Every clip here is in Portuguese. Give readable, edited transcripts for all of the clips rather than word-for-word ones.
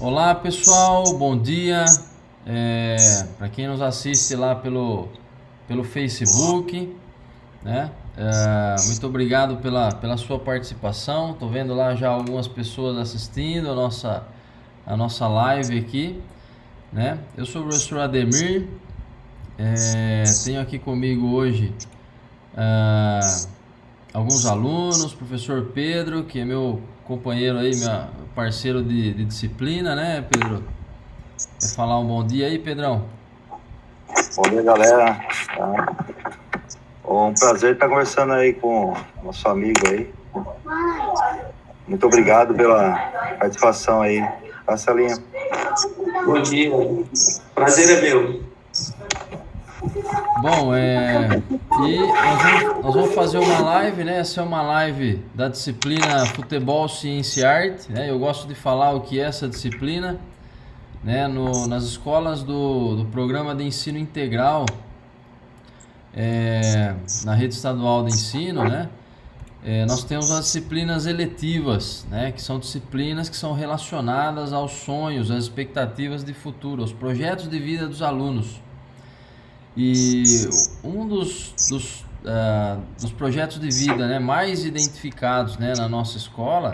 Olá pessoal, bom dia. Para quem nos assiste lá pelo Facebook, né? Muito obrigado pela sua participação. Estou vendo lá já algumas pessoas assistindo a nossa live aqui, né? Eu sou o professor Ademir. Tenho aqui comigo hoje alguns alunos, professor Pedro, que é meu companheiro aí, meu parceiro de disciplina, né, Pedro? Quer falar um bom dia aí, Pedrão? Bom dia, galera. Um prazer estar conversando aí com o nosso amigo aí. Muito obrigado pela participação aí. Passa a linha. Bom dia. Prazer é meu. Bom, e nós vamos fazer uma live, né? Essa é uma live da disciplina Futebol, Ciência e Arte, né? Eu gosto de falar o que é essa disciplina, né? Nas escolas do programa de ensino integral, na rede estadual de ensino, né? Nós temos as disciplinas eletivas, né? Que são disciplinas que são relacionadas aos sonhos, às expectativas de futuro, aos projetos de vida dos alunos. E um dos projetos de vida, né, mais identificados, né, na nossa escola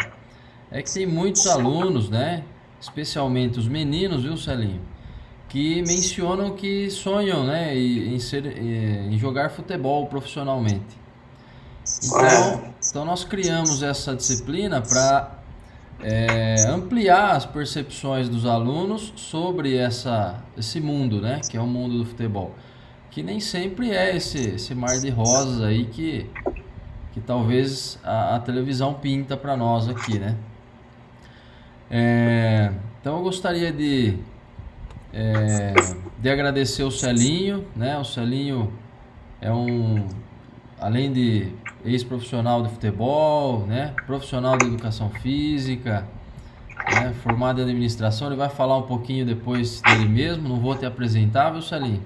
é que tem muitos alunos, né, especialmente os meninos, viu, Celinho, que mencionam que sonham, né, em jogar futebol profissionalmente. Então nós criamos essa disciplina para ampliar as percepções dos alunos sobre esse mundo, né, que é o mundo do futebol. Que nem sempre é esse mar de rosas aí que talvez a televisão pinta para nós aqui, né? Então eu gostaria de agradecer o Celinho, né? O Celinho é além de ex-profissional de futebol, né? Profissional de educação física, né? Formado em administração. Ele vai falar um pouquinho depois dele mesmo, não vou te apresentar, viu, Celinho?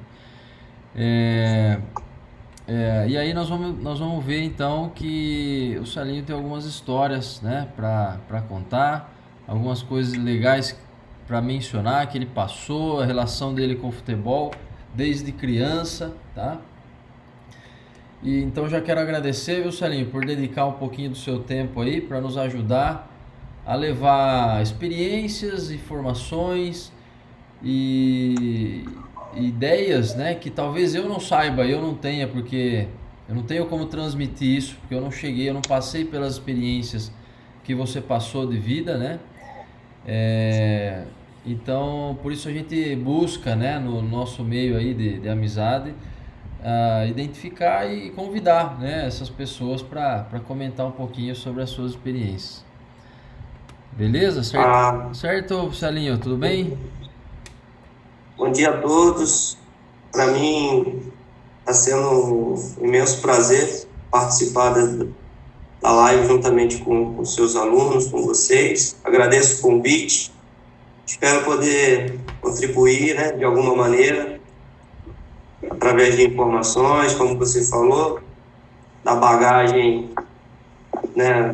E aí nós vamos ver então que o Celinho tem algumas histórias, né, para contar, algumas coisas legais para mencionar que ele passou, a relação dele com o futebol desde criança, tá? E então já quero agradecer, viu, Celinho, por dedicar um pouquinho do seu tempo aí para nos ajudar a levar experiências, informações e ideias, né, que talvez eu não saiba, eu não tenha, porque eu não tenho como transmitir isso, porque eu não passei pelas experiências que você passou de vida, né? Então, por isso a gente busca, né, no nosso meio aí de amizade, identificar e convidar, né, essas pessoas para comentar um pouquinho sobre as suas experiências. Beleza? Certo, Celinho? Tudo bem? Bom dia a todos. Para mim está sendo um imenso prazer participar da live juntamente com seus alunos, com vocês. Agradeço o convite. Espero poder contribuir, né, de alguma maneira, através de informações, como você falou, da bagagem, né,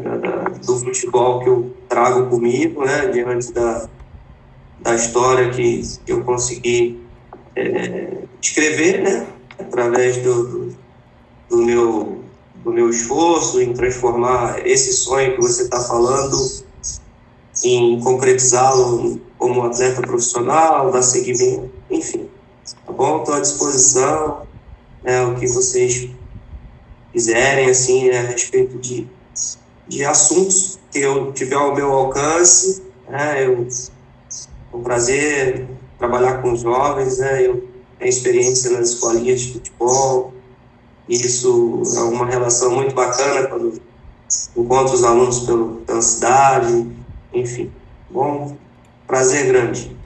do futebol que eu trago comigo, né, diante da história que eu consegui escrever, né, através do meu esforço em transformar esse sonho que você está falando, em concretizá-lo como atleta profissional, dar seguimento, enfim. Tá bom? Estou à disposição, né, o que vocês quiserem, assim, a respeito de assuntos que eu tiver ao meu alcance, né, é um prazer trabalhar com jovens, né, eu tenho experiência nas escolinhas de futebol, e isso é uma relação muito bacana quando encontro os alunos pela cidade, enfim. Bom, prazer grande.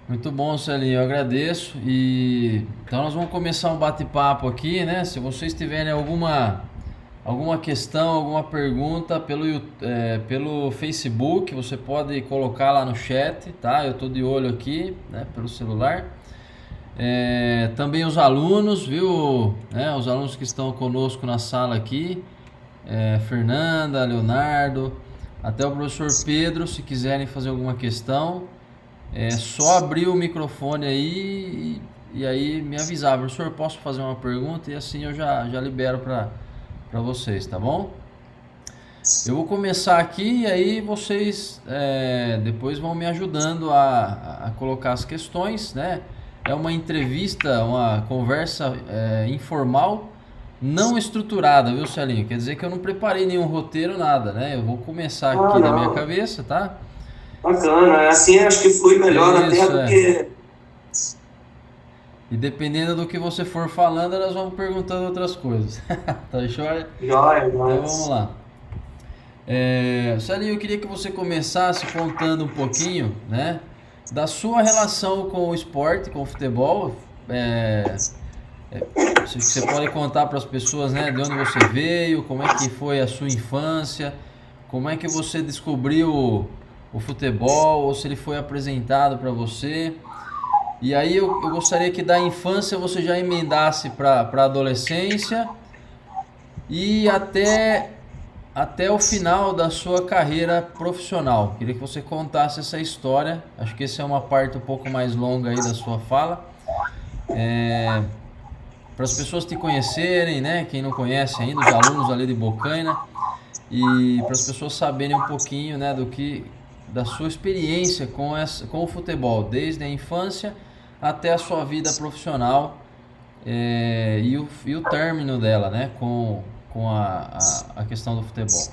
Muito bom, Celinho, eu agradeço. Então nós vamos começar um bate-papo aqui, né? Se vocês tiverem alguma alguma questão, alguma pergunta pelo Facebook, você pode colocar lá no chat, tá? Eu estou de olho aqui, né, pelo celular. Também os alunos, viu? Os alunos que estão conosco na sala aqui, Fernanda, Leonardo, até o professor Pedro, se quiserem fazer alguma questão, é só abrir o microfone aí e aí me avisar, professor, posso fazer uma pergunta? E assim eu já libero para vocês, tá bom? Eu vou começar aqui e aí vocês depois vão me ajudando a colocar as questões, né? É uma entrevista, uma conversa informal, não estruturada, viu, Celinho? Quer dizer que eu não preparei nenhum roteiro, nada, né? Eu vou começar aqui na minha cabeça, tá? Bacana, assim acho que flui melhor até do que... E dependendo do que você for falando, nós vamos perguntando outras coisas. Tá joia? Joia. Então vamos lá. Celinho, eu queria que você começasse contando um pouquinho, né, da sua relação com o esporte, com o futebol. Você pode contar para as pessoas, né, de onde você veio, como é que foi a sua infância, como é que você descobriu o futebol, ou se ele foi apresentado para você. E aí eu gostaria que da infância você já emendasse para a adolescência e até o final da sua carreira profissional. Queria que você contasse essa história. Acho que essa é uma parte um pouco mais longa aí da sua fala. Para as pessoas te conhecerem, né? Quem não conhece ainda, os alunos ali de Bocaina, e para as pessoas saberem um pouquinho, né, da sua experiência com o futebol, desde a infância até a sua vida profissional e o término dela, né, com a questão do futebol.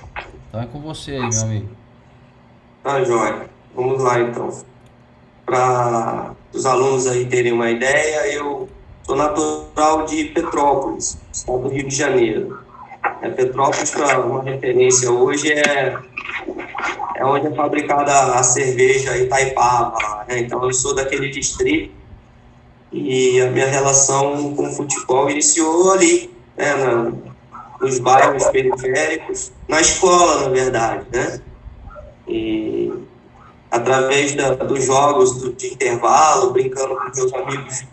Então é com você aí, meu amigo. Tá, joia. Vamos lá, então. Para os alunos aí terem uma ideia, eu sou natural de Petrópolis, estado do Rio de Janeiro. Petrópolis, para uma referência hoje, é onde é fabricada a cerveja Itaipava, né? Então eu sou daquele distrito e a minha relação com o futebol iniciou ali, né, nos bairros periféricos, na escola, na verdade, né? E através dos jogos de intervalo, brincando com meus amigos,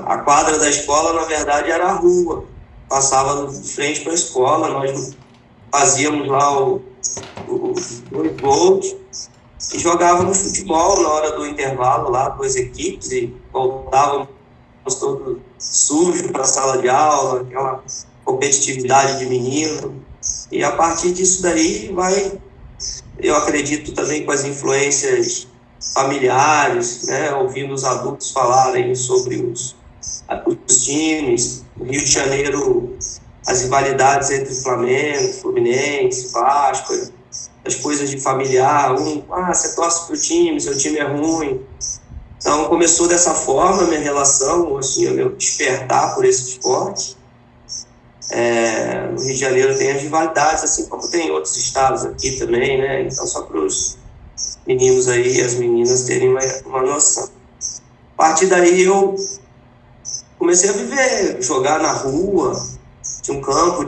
a quadra da escola, na verdade, era a rua. Passava de frente para a escola, nós fazíamos lá os 2 gols e jogávamos futebol na hora do intervalo lá, 2 equipes, e voltávamos todos sujos para a sala de aula, aquela competitividade de menino. E a partir disso daí eu acredito também com as influências familiares, né, ouvindo os adultos falarem sobre os times. No Rio de Janeiro, as rivalidades entre Flamengo, Fluminense, Vasco, as coisas de familiar, você torce pro time, seu time é ruim. Então começou dessa forma a minha relação, assim, o meu despertar por esse esporte. No Rio de Janeiro tem as rivalidades, assim como tem em outros estados aqui também, né? Então só para os meninos aí e as meninas terem uma noção. A partir daí eu comecei a jogar na rua. Tinha um campo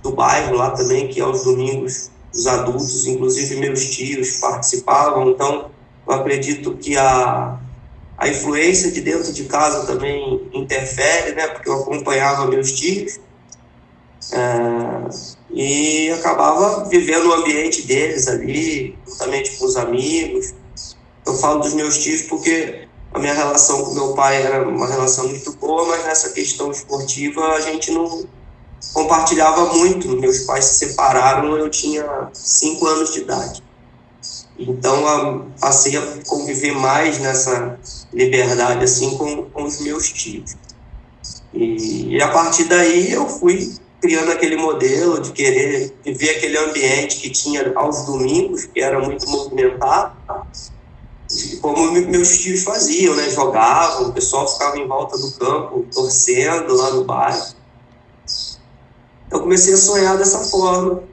do bairro lá também, que aos domingos os adultos, inclusive meus tios, participavam. Então eu acredito que a influência de dentro de casa também interfere, né? Porque eu acompanhava meus tios e acabava vivendo o ambiente deles ali, juntamente com os amigos. Eu falo dos meus tios porque a minha relação com meu pai era uma relação muito boa, mas nessa questão esportiva a gente não compartilhava muito. Meus pais se separaram, eu tinha 5 anos de idade. Então passei a conviver mais nessa liberdade assim com os meus tios. E a partir daí eu fui criando aquele modelo de querer viver aquele ambiente que tinha aos domingos, que era muito movimentado, como meus tios faziam, né? Jogavam, o pessoal ficava em volta do campo, torcendo lá no bairro. Eu comecei a sonhar dessa forma.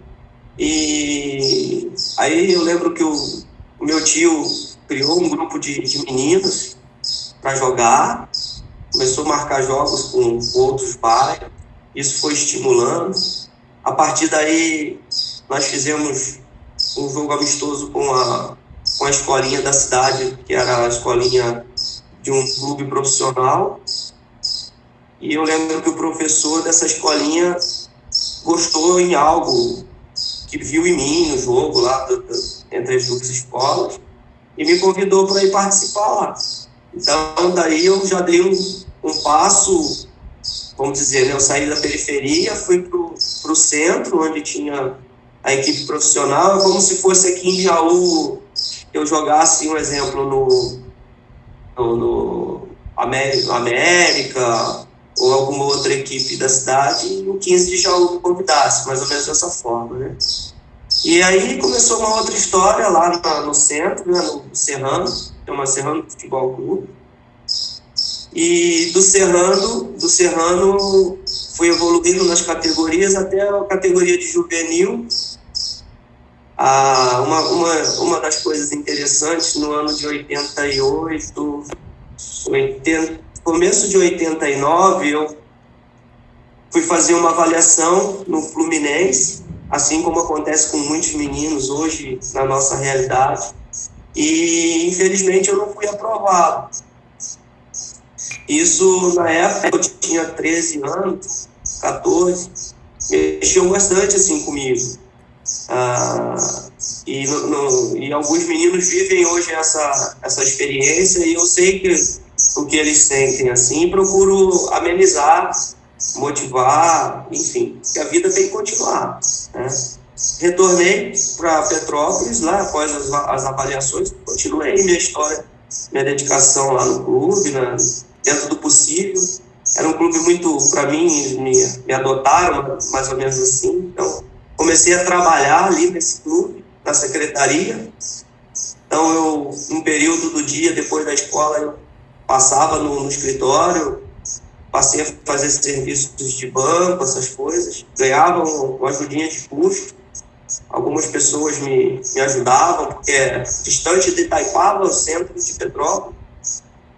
E aí eu lembro que o meu tio criou um grupo de meninos para jogar, começou a marcar jogos com outros bairros. Isso foi estimulando. A partir daí, nós fizemos um jogo amistoso com a escolinha da cidade, que era a escolinha de um clube profissional. E eu lembro que o professor dessa escolinha gostou em algo que viu em mim no jogo lá entre as duas escolas e me convidou para ir participar lá. Então, daí eu já dei um passo, vamos dizer, né? Eu saí da periferia, fui para o centro, onde tinha a equipe profissional, como se fosse aqui em Jaú, eu jogasse, um exemplo, no América ou alguma outra equipe da cidade, e o 15 de Jaú me convidasse, mais ou menos dessa forma, né? E aí começou uma outra história lá no centro, né, no Serrano, tem uma Serrano Futebol Clube, e do Serrano fui evoluindo nas categorias até a categoria de juvenil. Uma das coisas interessantes, no ano de 88, começo de 89, eu fui fazer uma avaliação no Fluminense, assim como acontece com muitos meninos hoje na nossa realidade, e infelizmente eu não fui aprovado. Isso, na época, eu tinha 13 anos, 14, mexeu bastante assim comigo. E alguns meninos vivem hoje essa experiência, e eu sei o que eles sentem assim, procuro amenizar, motivar, enfim, que a vida tem que continuar, né? Retornei para Petrópolis lá após as avaliações, continuei minha história, minha dedicação lá no clube, dentro do possível. Era um clube muito, para mim, me adotaram mais ou menos assim. Então comecei a trabalhar ali nesse clube, na secretaria. Então um período do dia depois da escola, eu passava no escritório, passei a fazer serviços de banco, essas coisas, ganhava uma ajudinha de custo. Algumas pessoas me ajudavam, porque é distante de Itaipava, o centro de Petrópolis.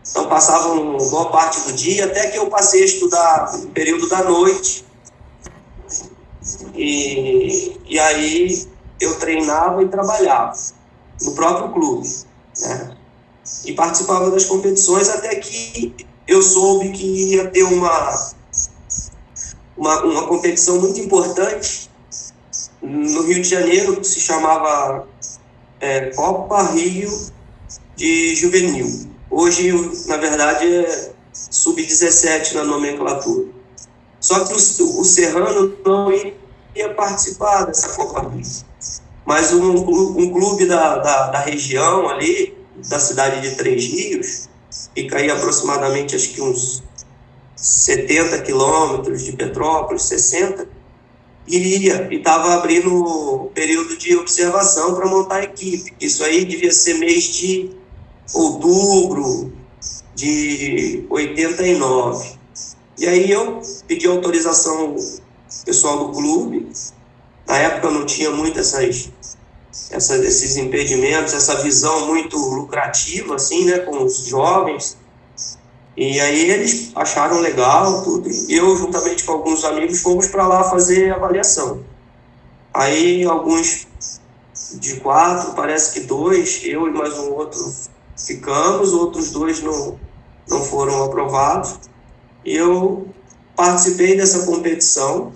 Então passava uma boa parte do dia, até que eu passei a estudar no período da noite. E aí eu treinava e trabalhava no próprio clube, né? E participava das competições, até que eu soube que ia ter uma competição muito importante no Rio de Janeiro, que se chamava Copa Rio de Juvenil. Hoje, na verdade, é Sub-17 na nomenclatura. Só que o Serrano não ia participar dessa Copa Rio. Mas um clube da região ali, da cidade de Três Rios, fica aí aproximadamente, acho que uns 70 quilômetros de Petrópolis, 60, iria, e estava abrindo período de observação para montar a equipe. Isso aí devia ser mês de outubro de 89. E aí eu pedi autorização pessoal do clube. Na época não tinha muito esses impedimentos, essa visão muito lucrativa, assim, né, com os jovens. E aí eles acharam legal tudo, e eu, juntamente com alguns amigos, fomos para lá fazer avaliação. Aí alguns de 4, parece que 2, eu e mais um outro ficamos, outros 2 não foram aprovados. E eu participei dessa competição,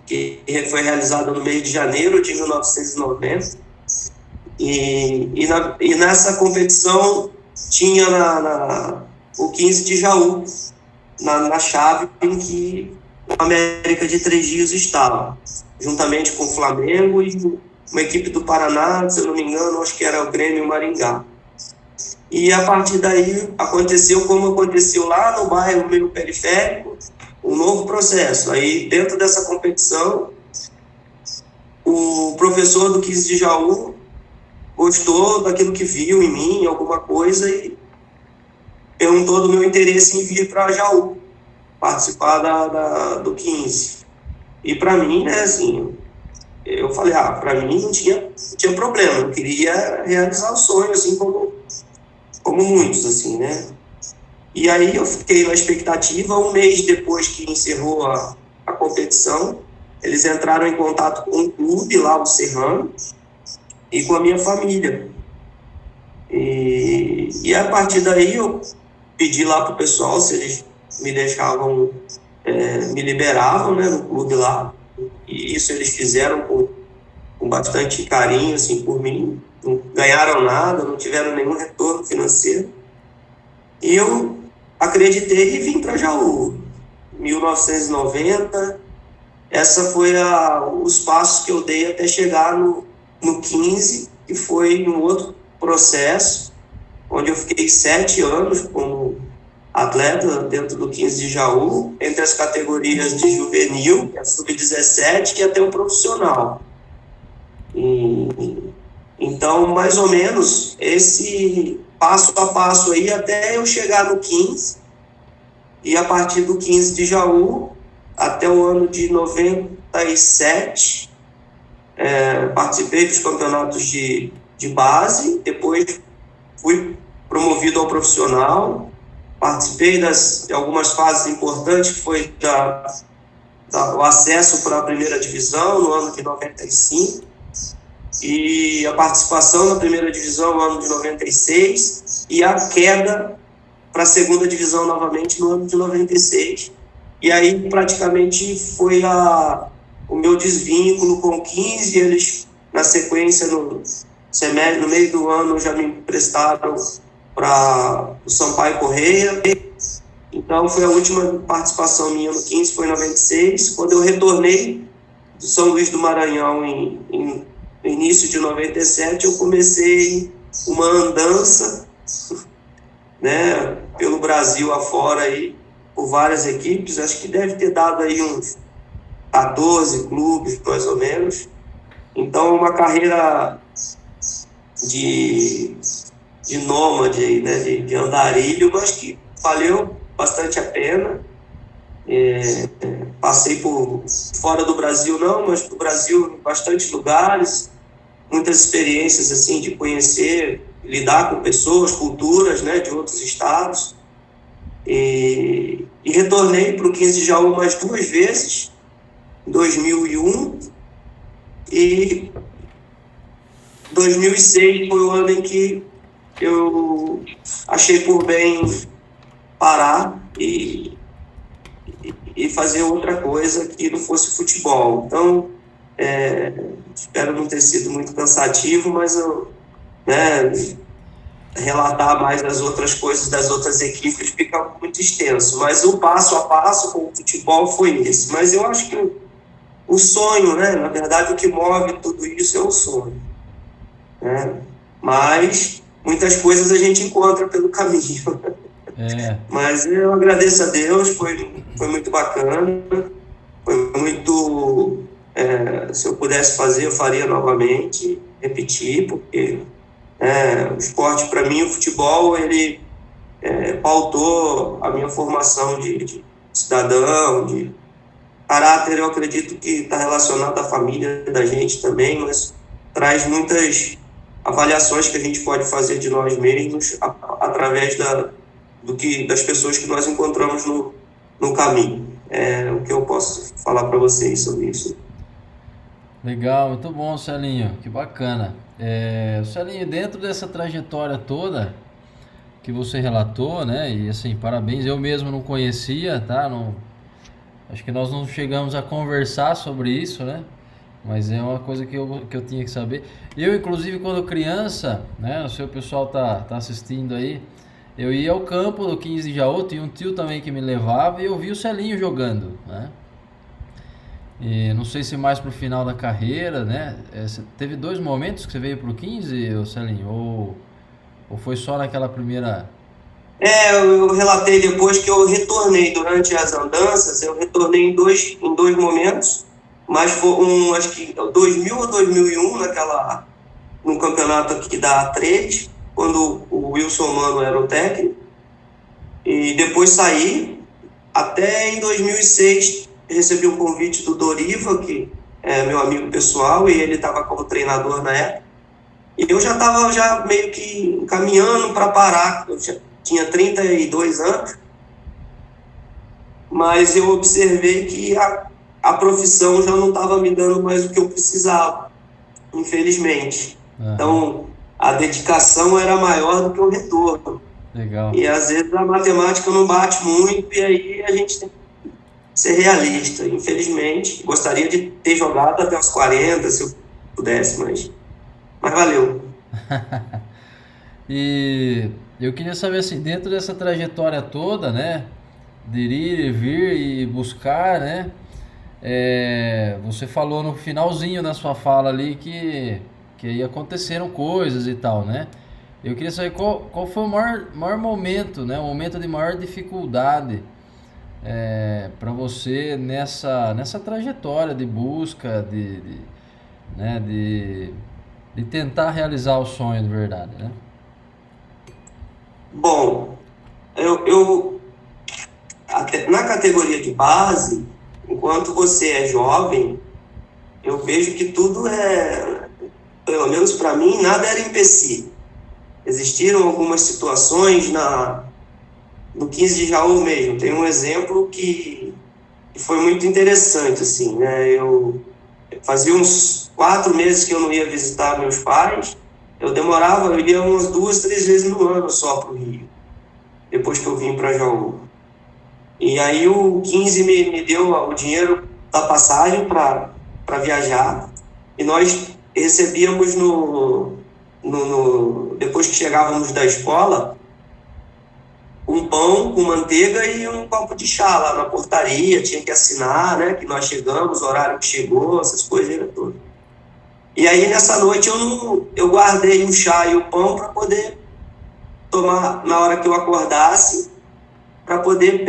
que foi realizada no mês de janeiro de 1990. E nessa competição tinha o 15 de Jaú, na chave em que a América de Três Rios estava, juntamente com o Flamengo e uma equipe do Paraná, se eu não me engano, acho que era o Grêmio Maringá. E a partir daí aconteceu como aconteceu lá no bairro meio periférico, um novo processo. Aí dentro dessa competição, o professor do 15 de Jaú gostou daquilo que viu em mim, alguma coisa, e perguntou do meu interesse em vir para Jaú, participar do 15. E para mim, né, assim, eu falei, para mim não tinha problema, eu queria realizar o sonho, assim, como muitos, assim, né. E aí eu fiquei na expectativa. Um mês depois que encerrou a competição, eles entraram em contato com o clube lá, o Serrano, e com a minha família. E a partir daí eu pedi lá pro pessoal se eles me deixavam, me liberavam, né, no clube lá. E isso eles fizeram com bastante carinho, assim, por mim. Não ganharam nada, não tiveram nenhum retorno financeiro. E eu acreditei e vim para Jaú. 1990, essa foi os passos que eu dei até chegar no 15, que foi um outro processo, onde eu fiquei 7 anos como atleta dentro do 15 de Jaú, entre as categorias de juvenil, sub-17 e até o profissional. Então, mais ou menos, esse passo a passo aí até eu chegar no 15, e a partir do 15 de Jaú, até o ano de 97, participei dos campeonatos de base, depois fui promovido ao profissional, participei de algumas fases importantes, que foi o acesso para a primeira divisão no ano de 95, e a participação na primeira divisão no ano de 96, e a queda para a segunda divisão novamente no ano de 96. E aí praticamente foi o meu desvínculo com o 15, eles na sequência no meio do ano já me emprestaram para o Sampaio Correia. Então foi a última participação minha no 15, foi em 96, quando eu retornei do São Luís do Maranhão no início de 97, eu comecei uma andança, né, pelo Brasil afora aí, por várias equipes. Acho que deve ter dado aí uns 14 clubes, mais ou menos. Então, uma carreira de nômade, né, de andarilho, mas que valeu bastante a pena. Passei por fora do Brasil não, mas do Brasil em bastantes lugares, muitas experiências assim de conhecer, lidar com pessoas, culturas, né, de outros estados. E retornei para o 15 de Jaú mais 2 vezes, em 2001, e 2006 foi o ano em que eu achei por bem parar e fazer outra coisa que não fosse futebol. Então, espero não ter sido muito cansativo, mas eu, né, relatar mais as outras coisas das outras equipes fica muito extenso. Mas o passo a passo com o futebol foi esse. Mas eu acho que o sonho, né, na verdade, o que move tudo isso é o sonho, né? Mas muitas coisas a gente encontra pelo caminho. Mas eu agradeço a Deus, foi muito bacana, foi muito... se eu pudesse fazer, eu faria novamente, repetir, porque o esporte, para mim, o futebol, ele pautou a minha formação de cidadão, de caráter. Eu acredito que está relacionado à família da gente também, mas traz muitas avaliações que a gente pode fazer de nós mesmos através das pessoas que nós encontramos no caminho. É o que eu posso falar para vocês sobre isso. Legal, muito bom, Celinho, que bacana. Celinho, dentro dessa trajetória toda que você relatou, né, e assim, parabéns, eu mesmo não conhecia, tá, acho que nós não chegamos a conversar sobre isso, né, mas é uma coisa que eu tinha que saber. Eu, inclusive, quando criança, né, o seu pessoal tá assistindo aí, eu ia ao campo do 15 de Jaú, tinha um tio também que me levava e eu vi o Celinho jogando, né. E não sei se mais pro final da carreira, né? Teve 2 momentos que você veio pro 15, Celinho? Ou foi só naquela primeira... Eu relatei depois que eu retornei durante as andanças, eu retornei em dois momentos, mas foi acho que 2000 ou 2001, no campeonato aqui da A3, quando o Wilson Mano era o técnico, e depois saí, até em 2006, recebi um convite do Doriva, que é meu amigo pessoal, e ele estava como treinador na época. E eu já estava meio que caminhando para parar, eu já tinha 32 anos, mas eu observei que a profissão já não estava me dando mais o que eu precisava, infelizmente. Então, a dedicação era maior do que o retorno. Legal. E às vezes a matemática não bate muito, e aí a gente tem que ser realista. Infelizmente, gostaria de ter jogado até os 40, se eu pudesse, mas valeu. E eu queria saber assim, dentro dessa trajetória toda, né, de ir e vir e buscar, né, você falou no finalzinho da sua fala ali que aí aconteceram coisas e tal, né? Eu queria saber qual foi o maior momento, né, o momento de maior dificuldade para você nessa trajetória de busca, né, de tentar realizar o sonho de verdade, né? Bom, eu até na categoria de base, enquanto você é jovem, eu vejo que tudo pelo menos para mim, nada era empecilho. Existiram algumas situações no 15 de Jaú mesmo. Tem um exemplo que foi muito interessante, assim, né? Eu fazia uns 4 meses que eu não ia visitar meus pais. Eu ia umas 2, 3 vezes no ano só para o Rio, depois que eu vim para Jaú. E aí o 15 me deu o dinheiro da passagem para viajar, e nós recebíamos depois que chegávamos da escola, um pão com manteiga e um copo de chá lá na portaria. Tinha que assinar, né, que nós chegamos, o horário que chegou, essas coisas todas. E aí nessa noite eu guardei o chá e o pão para poder tomar na hora que eu acordasse, para poder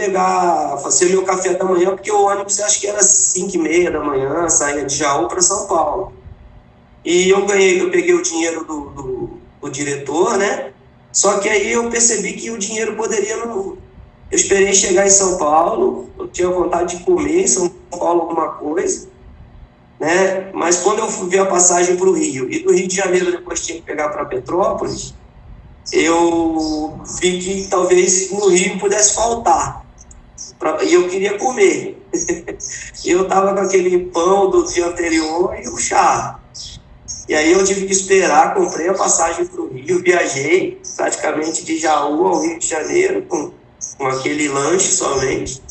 fazer meu café da manhã, porque o ônibus acho que era 5h30 da manhã, saía de Jaú para São Paulo. E eu peguei o dinheiro do diretor, né? Só que aí eu percebi que o dinheiro poderia não... Eu esperei chegar em São Paulo, eu tinha vontade de comer em São Paulo alguma coisa, né? Mas quando eu vi a passagem para o Rio, e do Rio de Janeiro depois tinha que pegar para Petrópolis, eu vi que talvez no Rio pudesse faltar. E eu queria comer. E eu estava com aquele pão do dia anterior e o chá. E aí eu tive que esperar, comprei a passagem para o Rio, viajei praticamente de Jaú ao Rio de Janeiro com aquele lanche somente.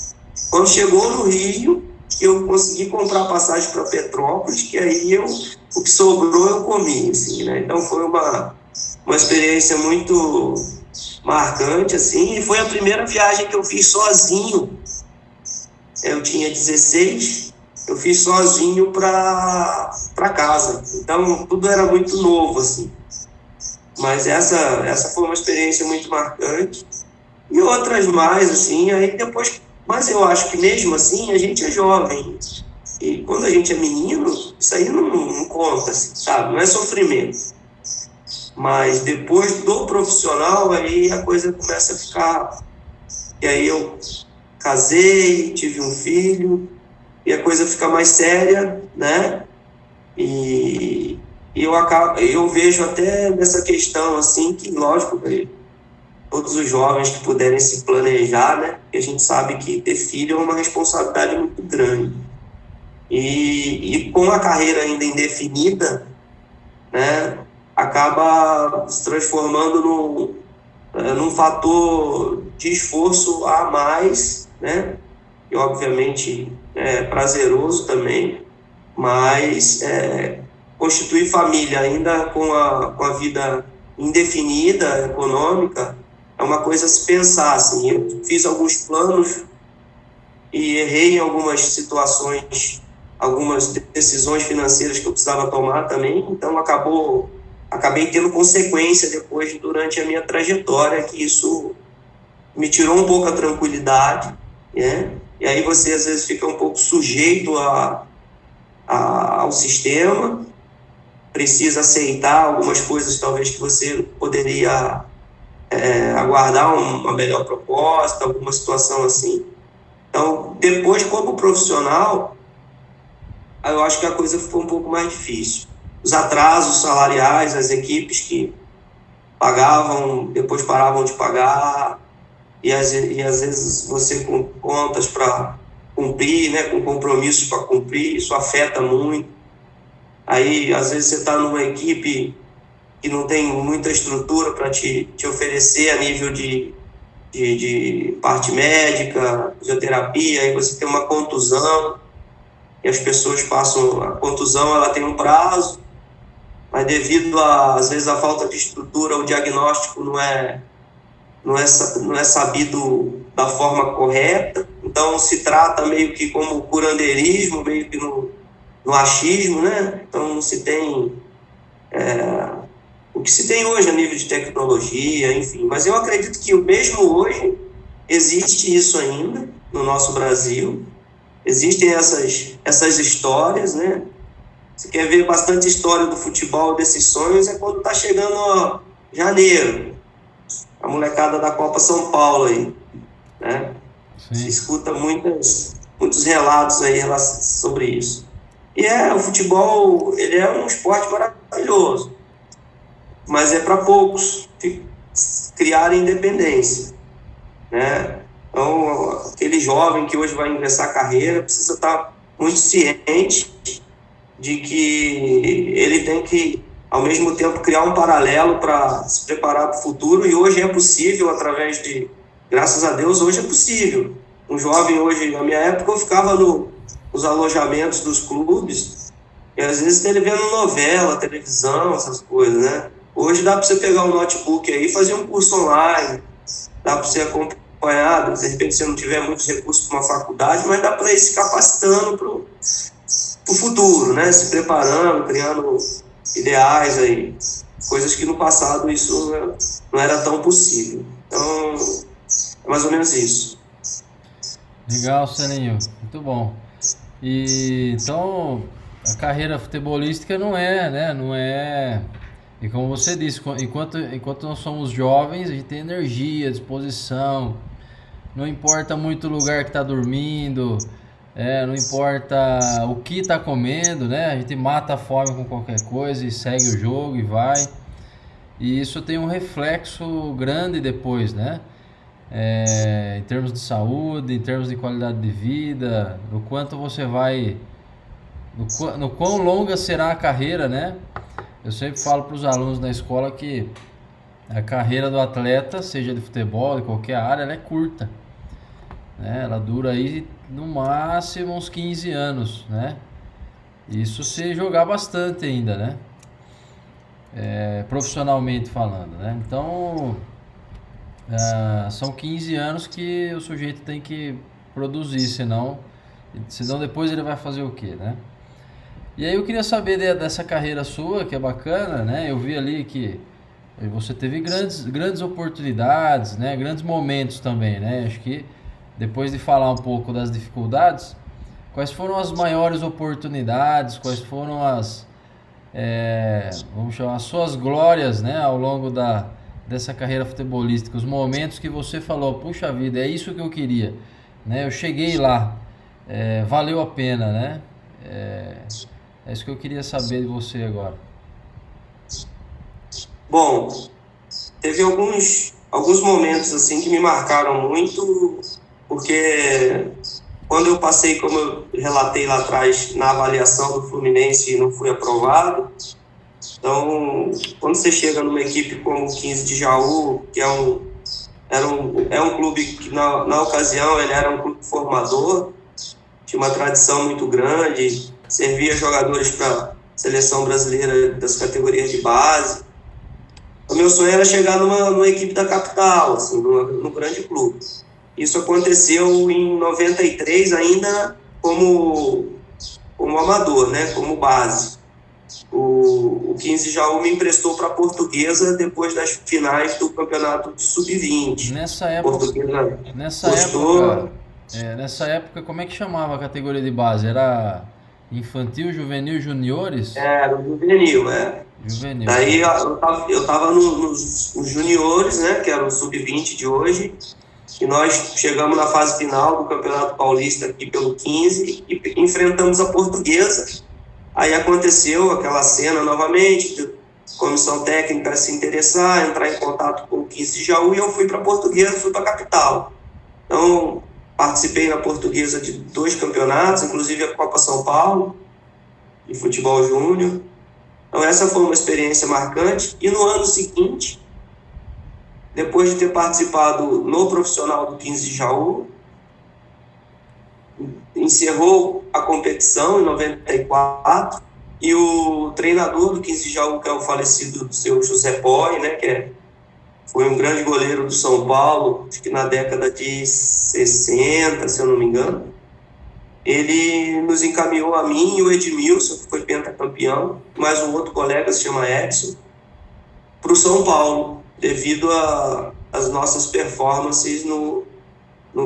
Quando chegou no Rio, eu consegui comprar a passagem para Petrópolis, que aí o que sobrou eu comi, assim, né? Então foi uma experiência muito marcante, assim, e foi a primeira viagem que eu fiz sozinho. Eu tinha 16, eu fiz sozinho para casa. Então tudo era muito novo, assim. Mas essa foi uma experiência muito marcante. E outras mais, assim, aí depois... Mas eu acho que mesmo assim a gente é jovem. E quando a gente é menino, isso aí não conta, assim, sabe? Não é sofrimento. Mas depois do profissional, aí a coisa começa a ficar... E aí eu casei, tive um filho, e a coisa fica mais séria, né? E eu vejo até nessa questão, assim, que, lógico, todos os jovens que puderem se planejar, né? Porque a gente sabe que ter filho é uma responsabilidade muito grande. E com a carreira ainda indefinida, né? Acaba se transformando num fator de esforço a mais, né? E obviamente é prazeroso também, mas constituir família ainda com a vida indefinida, econômica, é uma coisa a se pensar, assim. Eu fiz alguns planos e errei em algumas situações, algumas decisões financeiras que eu precisava tomar também, então acabei tendo consequência depois, durante a minha trajetória, que isso me tirou um pouco a tranquilidade, né? E aí você às vezes fica um pouco sujeito ao sistema, precisa aceitar algumas coisas talvez que você poderia aguardar uma melhor proposta, alguma situação assim. Então, depois, como profissional, eu acho que a coisa ficou um pouco mais difícil. Os atrasos salariais, as equipes que pagavam, depois paravam de pagar, e às vezes você com contas para cumprir, né, com compromissos para cumprir, isso afeta muito. Aí, às vezes, você está numa equipe que não tem muita estrutura para te oferecer a nível de parte médica, fisioterapia, aí você tem uma contusão, e as pessoas passam, a contusão ela tem um prazo, mas devido às vezes a falta de estrutura, o diagnóstico não é sabido da forma correta, então se trata meio que como curandeirismo, meio que no achismo, né? Então não se tem o que se tem hoje a nível de tecnologia, enfim. Mas eu acredito que mesmo hoje existe isso ainda no nosso Brasil, existem essas histórias, né? Você quer ver bastante história do futebol, desses sonhos, é quando está chegando janeiro, a molecada da Copa São Paulo aí, né? Se escuta muitos relatos aí sobre isso. E o futebol, ele é um esporte maravilhoso, mas é para poucos criarem independência, né? Então, aquele jovem que hoje vai ingressar a carreira precisa estar muito ciente de que ele tem que, ao mesmo tempo, criar um paralelo para se preparar para o futuro, e hoje é possível, graças a Deus, hoje é possível. Um jovem hoje, na minha época, eu ficava nos alojamentos dos clubes, e às vezes ele vendo novela, televisão, essas coisas, né? Hoje dá para você pegar um notebook aí e fazer um curso online, dá para você acompanhar, de repente você não tiver muitos recursos para uma faculdade, mas dá para ir se capacitando para o futuro, né? Se preparando, criando ideais aí, coisas que no passado isso não era tão possível. Então, é mais ou menos isso. Legal, Celinho, muito bom. E então a carreira futebolística não é, né? Não é. E como você disse, enquanto nós somos jovens, a gente tem energia, disposição, não importa muito o lugar que está dormindo, não importa o que está comendo, né? A gente mata a fome com qualquer coisa e segue o jogo e vai. E isso tem um reflexo grande depois, né? Em termos de saúde, em termos de qualidade de vida, no quanto você vai, no quão longa será a carreira, né? Eu sempre falo para os alunos na escola que a carreira do atleta, seja de futebol, de qualquer área, ela é curta, né? Ela dura aí no máximo uns 15 anos, né? Isso se jogar bastante ainda, né? Profissionalmente falando, né? Então, são 15 anos que o sujeito tem que produzir, senão depois ele vai fazer o quê, né? E aí eu queria saber dessa carreira sua, que é bacana, né? Eu vi ali que você teve grandes oportunidades, né? Grandes momentos também, né? Acho que depois de falar um pouco das dificuldades, quais foram as maiores oportunidades, quais foram vamos chamar, as suas glórias, né? Ao longo dessa carreira futebolística, os momentos que você falou, puxa vida, é isso que eu queria, né? Eu cheguei lá, valeu a pena, né? É isso que eu queria saber de você agora. Bom, teve alguns momentos assim que me marcaram muito, porque quando eu passei, como eu relatei lá atrás, na avaliação do Fluminense e não fui aprovado, então, quando você chega numa equipe como o 15 de Jaú, que é um clube que na ocasião ele era um clube formador, tinha uma tradição muito grande, servia jogadores para a seleção brasileira das categorias de base. O meu sonho era chegar numa equipe da capital, assim, num grande clube. Isso aconteceu em 93, ainda como amador, né, como base. O 15 Jaú me emprestou para a Portuguesa depois das finais do campeonato de sub-20. Nessa época, como é que chamava a categoria de base? Era infantil, juvenil, juniores? Era o juvenil, Juvenil. Daí eu estava nos juniores, né, que era o sub-20 de hoje, e nós chegamos na fase final do Campeonato Paulista aqui pelo 15 e enfrentamos a Portuguesa. Aí aconteceu aquela cena novamente, comissão técnica se interessar, entrar em contato com o 15 de Jaú, e eu fui para a Portuguesa, fui para a capital. Então, participei na Portuguesa de 2 campeonatos, inclusive a Copa São Paulo, de futebol júnior. Então essa foi uma experiência marcante. E no ano seguinte, depois de ter participado no profissional do 15 de Jaú, encerrou a competição em 94, e o treinador do 15 de Jaú, que é o falecido seu José Poi, né, foi um grande goleiro do São Paulo, acho que na década de 60, se eu não me engano, ele nos encaminhou a mim e o Edmilson, que foi pentacampeão, mais um outro colega, se chama Edson, para o São Paulo, devido às nossas performances no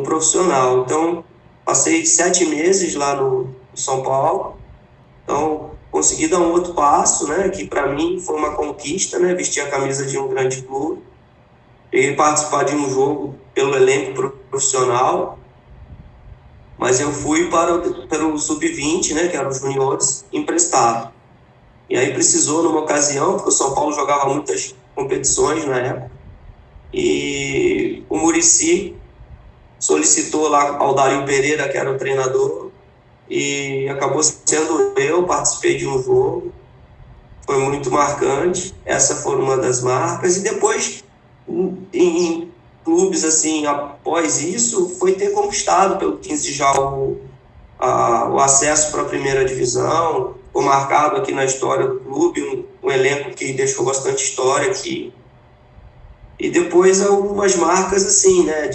profissional. Então, passei 7 meses lá no São Paulo, então consegui dar um outro passo, né, que para mim foi uma conquista, né, vestir a camisa de um grande clube, e participar de um jogo pelo elenco profissional, mas eu fui para o sub-20, né, que eram os juniores, emprestado. E aí precisou numa ocasião, porque o São Paulo jogava muitas competições na época, e o Muricy solicitou lá ao Dario Pereira, que era o treinador, e acabou sendo eu, participei de um jogo, foi muito marcante, essa foi uma das marcas, e depois, em clubes, assim, após isso, foi ter conquistado pelo 15 de Jaú o acesso para a primeira divisão, ficou marcado aqui na história do clube, um elenco que deixou bastante história aqui, e depois algumas marcas, assim, né,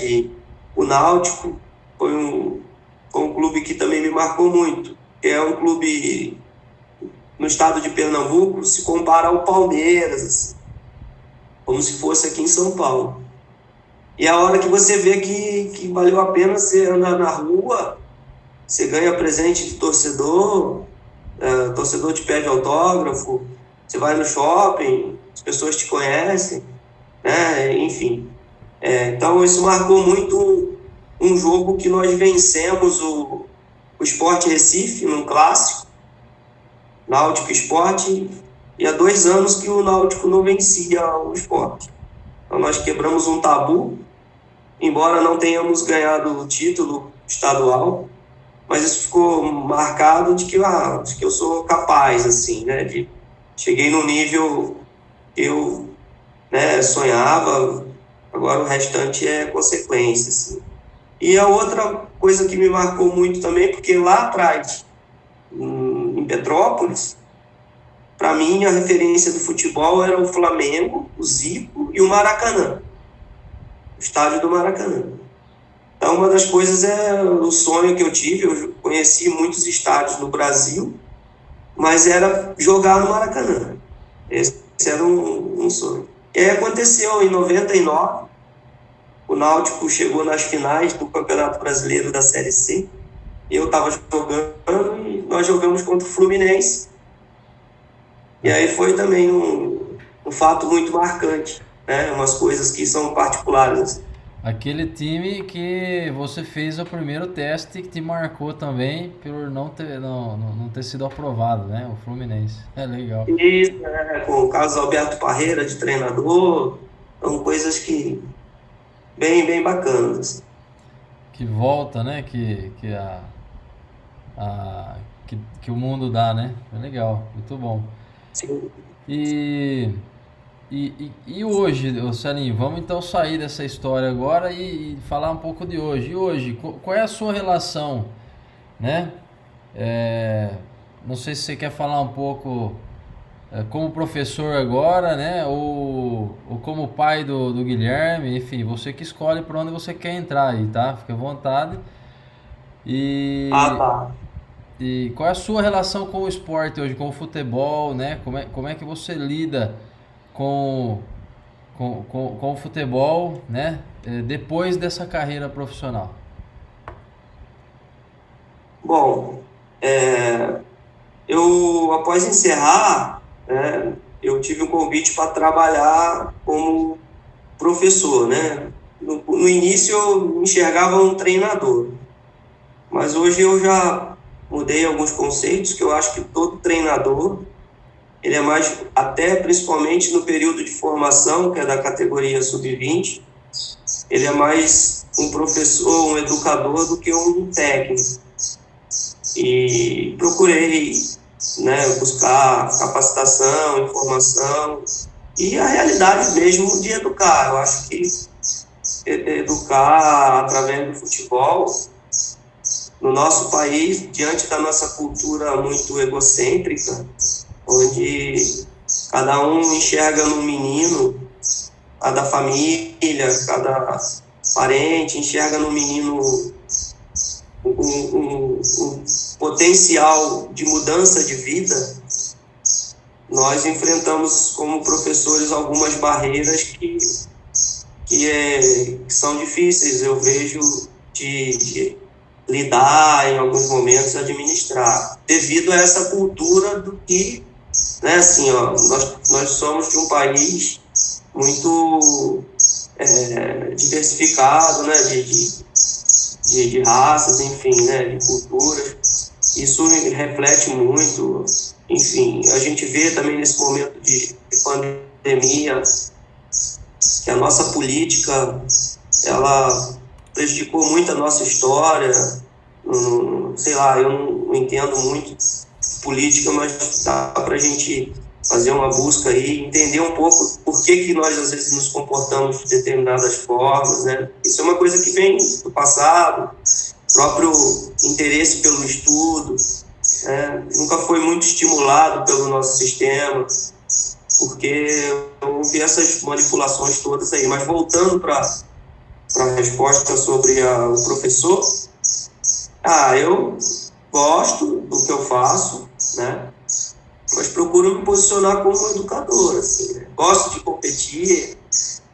o Náutico foi um clube que também me marcou muito, que é um clube no estado de Pernambuco, se compara ao Palmeiras, assim, como se fosse aqui em São Paulo. E a hora que você vê que valeu a pena você andar na rua, você ganha presente de torcedor, torcedor te pede autógrafo, você vai no shopping, as pessoas te conhecem, né? Enfim. Então isso marcou muito um jogo que nós vencemos o Sport Recife, num clássico, Náutico Sport, e há 2 anos que o Náutico não vencia o Sport. Então nós quebramos um tabu, embora não tenhamos ganhado o título estadual, mas isso ficou marcado de que eu sou capaz, assim, né? Cheguei no nível que eu, né, sonhava, agora o restante é consequência, assim. E a outra coisa que me marcou muito também, porque lá atrás, em Petrópolis, para mim a referência do futebol era o Flamengo, o Zico e o Maracanã, o estádio do Maracanã. Então uma das coisas é o sonho que eu tive, eu conheci muitos estádios no Brasil, mas era jogar no Maracanã. Esse era um sonho. E aí aconteceu em 99, o Náutico chegou nas finais do Campeonato Brasileiro da Série C, eu estava jogando e nós jogamos contra o Fluminense. E aí foi também um fato muito marcante, né? Umas coisas que são particulares. Aquele time que você fez o primeiro teste que te marcou também por não ter sido aprovado, né? O Fluminense. É legal. Isso, com o Carlos Alberto Parreira de treinador, são coisas que bem bacanas. Que volta, né? Que o mundo dá, né? É legal, muito bom. Sim. E hoje, Celinho, vamos então sair dessa história agora e falar um pouco de hoje. E hoje, qual é a sua relação, né? Não sei se você quer falar um pouco como professor agora, né? Ou como pai do Guilherme, enfim, você que escolhe por onde você quer entrar aí, tá? Fica à vontade. Tá. E qual é a sua relação com o esporte hoje, com o futebol, né? Como é que você lida com o futebol, né? Depois dessa carreira profissional? Bom, eu após encerrar, né, eu tive um convite para trabalhar como professor, né? No início eu me enxergava um treinador, mas hoje eu já mudei alguns conceitos, que eu acho que todo treinador, ele é mais, até principalmente no período de formação, que é da categoria sub-20, ele é mais um professor, um educador, do que um técnico. E procurei, né, buscar capacitação, informação e a realidade mesmo de educar. Eu acho que educar através do futebol, no nosso país, diante da nossa cultura muito egocêntrica, onde cada um enxerga no menino, cada família, cada parente enxerga no menino um potencial de mudança de vida, nós enfrentamos como professores algumas barreiras que são difíceis, eu vejo, de lidar em alguns momentos, administrar, devido a essa cultura do que, né, assim, ó, nós somos de um país muito diversificado, né, de raças, enfim, né, de culturas. Isso reflete muito, enfim, a gente vê também nesse momento de pandemia que a nossa política, ela prejudicou muito a nossa história. Sei lá, eu não entendo muito política, mas dá para a gente fazer uma busca aí, entender um pouco por que nós às vezes nos comportamos de determinadas formas, né? Isso é uma coisa que vem do passado, próprio interesse pelo estudo, né? Nunca foi muito estimulado pelo nosso sistema, porque eu vi essas manipulações todas aí. Mas voltando para a resposta sobre o professor, eu gosto do que eu faço, né? Mas procuro me posicionar como educador, assim, né? Gosto de competir,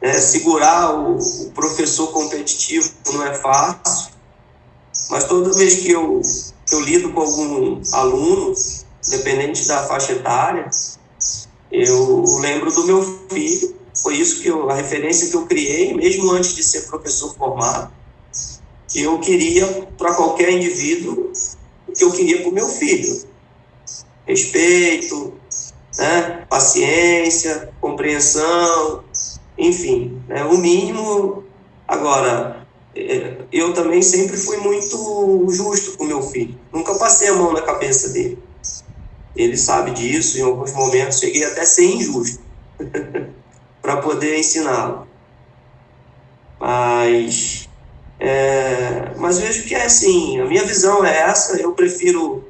né? Segurar o professor competitivo não é fácil, mas toda vez que eu lido com algum aluno, independente da faixa etária, eu lembro do meu filho. Foi isso a referência que eu criei, mesmo antes de ser professor formado, que eu queria para qualquer indivíduo o que eu queria para o meu filho: respeito, né, paciência, compreensão, enfim, né, o mínimo. Agora, eu também sempre fui muito justo com o meu filho, nunca passei a mão na cabeça dele. Ele sabe disso, em alguns momentos cheguei até a ser injusto para poder ensiná-lo. Mas vejo que é assim, a minha visão é essa. Eu prefiro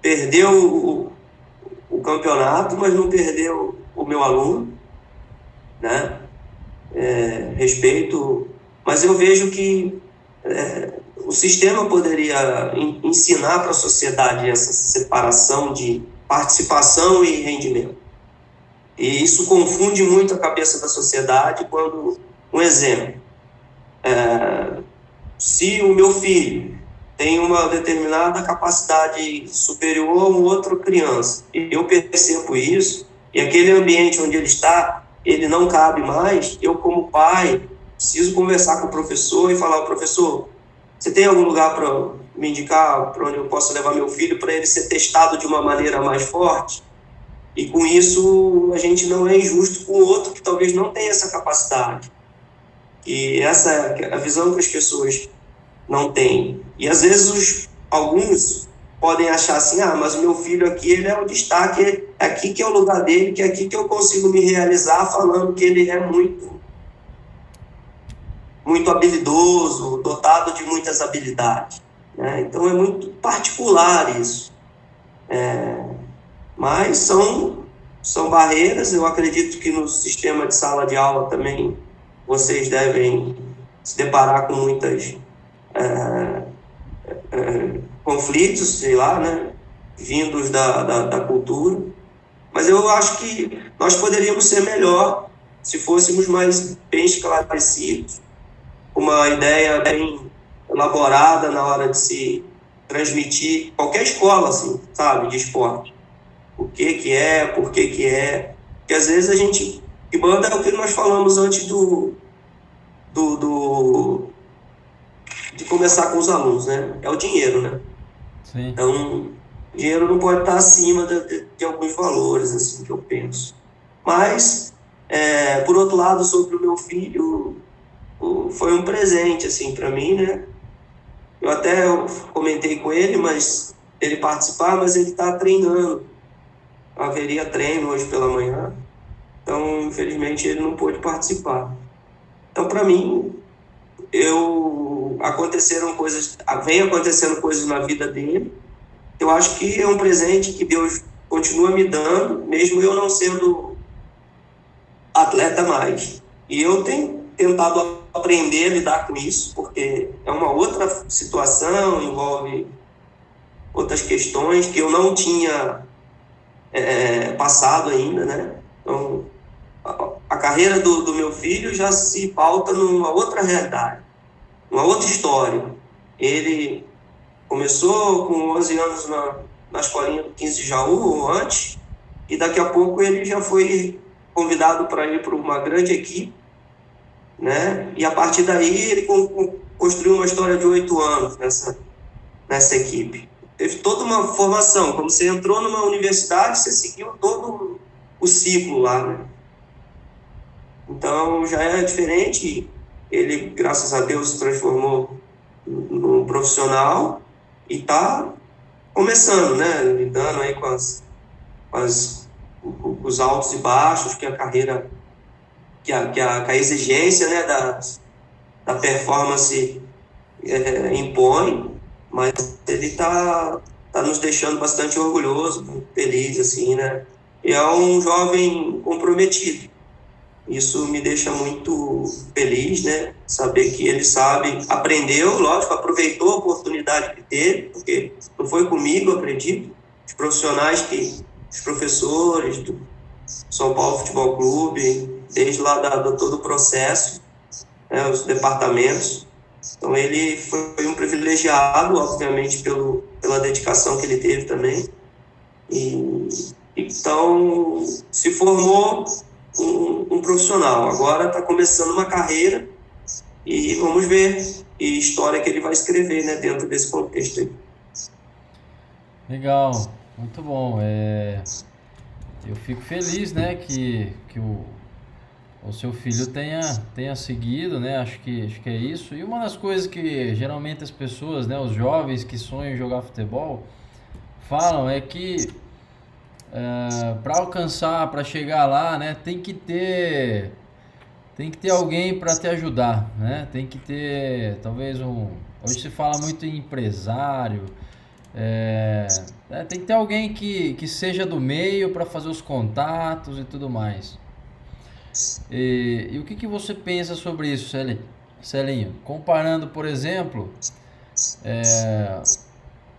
perder o campeonato, mas não perder o meu aluno, né? Respeito, mas eu vejo que o sistema poderia ensinar para a sociedade essa separação de participação e rendimento. E isso confunde muito a cabeça da sociedade quando, um exemplo, se o meu filho tem uma determinada capacidade superior a uma outra criança, e eu percebo isso, e aquele ambiente onde ele está, ele não cabe mais, eu como pai preciso conversar com o professor e falar: professor, você tem algum lugar para me indicar para onde eu posso levar meu filho para ele ser testado de uma maneira mais forte? E com isso a gente não é injusto com o outro que talvez não tenha essa capacidade. E essa é a visão que as pessoas não têm. E às vezes alguns podem achar assim: mas o meu filho aqui, ele é o destaque, é aqui que é o lugar dele, que é aqui que eu consigo me realizar, falando que ele é muito habilidoso, dotado de muitas habilidades, né? Então é muito particular isso. Mas são barreiras. Eu acredito que no sistema de sala de aula também vocês devem se deparar com muitas conflitos, sei lá, né, vindos da cultura. Mas eu acho que nós poderíamos ser melhor se fôssemos mais bem esclarecidos, uma ideia bem elaborada na hora de se transmitir qualquer escola, assim, sabe, de esporte. O que é, por que é. Porque às vezes a gente, que manda é o que nós falamos antes de começar com os alunos, né? É o dinheiro, né? Sim. Então, o dinheiro não pode estar acima de alguns valores, assim, que eu penso. Mas, por outro lado, sobre o meu filho, foi um presente, assim, para mim, né? Eu até comentei com ele, mas ele participar, mas ele está treinando. Haveria treino hoje pela manhã, então, infelizmente, ele não pôde participar. Então, para mim, vem acontecendo coisas na vida dele. Eu acho que é um presente que Deus continua me dando, mesmo eu não sendo atleta mais. E eu tenho tentado aprender a lidar com isso, porque é uma outra situação, envolve outras questões que eu não tinha passado ainda, né? Então, a carreira do meu filho já se pauta numa outra realidade, uma outra história. Ele começou com 11 anos na escolinha do 15 de Jaú, ou antes, e daqui a pouco ele já foi convidado para ir para uma grande equipe, né? E a partir daí ele construiu uma história de 8 anos nessa equipe. Teve toda uma formação. Quando você entrou numa universidade, você seguiu todo o ciclo lá, né? Então já é diferente. Ele, graças a Deus, se transformou num profissional e está começando, né? Lidando aí com os altos e baixos que a carreira, que a exigência, né, da performance impõe, mas ele está nos deixando bastante orgulhoso, feliz, assim, né? E é um jovem comprometido. Isso me deixa muito feliz, né? Saber que ele aprendeu, lógico, aproveitou a oportunidade que teve, porque não foi comigo, eu acredito. Os professores do São Paulo Futebol Clube, desde lá todo o processo, né, os departamentos. Então ele foi um privilegiado, obviamente, pela dedicação que ele teve também. E então se formou um profissional. Agora está começando uma carreira e vamos ver que história que ele vai escrever, né, dentro desse contexto aí. Legal, muito bom. Eu fico feliz, né, que o seu filho tenha seguido, né? Acho que é isso. E uma das coisas que geralmente as pessoas, né, os jovens que sonham em jogar futebol, falam é que para alcançar, para chegar lá, né, tem que ter alguém para te ajudar, né? Tem que ter talvez hoje se fala muito em empresário, tem que ter alguém que seja do meio para fazer os contatos e tudo mais. E o que você pensa sobre isso, Celinho? Comparando, por exemplo,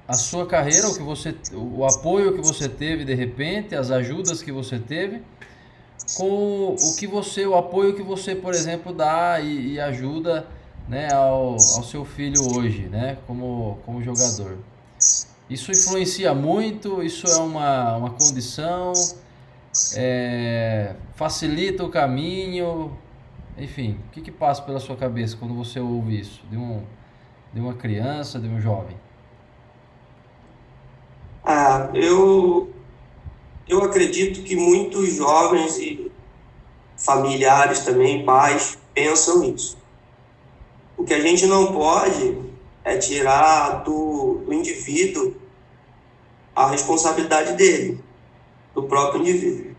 a sua carreira, o apoio que você teve de repente, as ajudas que você teve, com o apoio que você, por exemplo, dá e ajuda, né, ao seu filho hoje, né, como jogador. Isso influencia muito? Isso é uma condição? Facilita o caminho? Enfim, o que passa pela sua cabeça quando você ouve isso de uma criança, de um jovem? Eu acredito que muitos jovens e familiares também, pais, pensam nisso. O que a gente não pode é tirar do indivíduo a responsabilidade dele, do próprio indivíduo.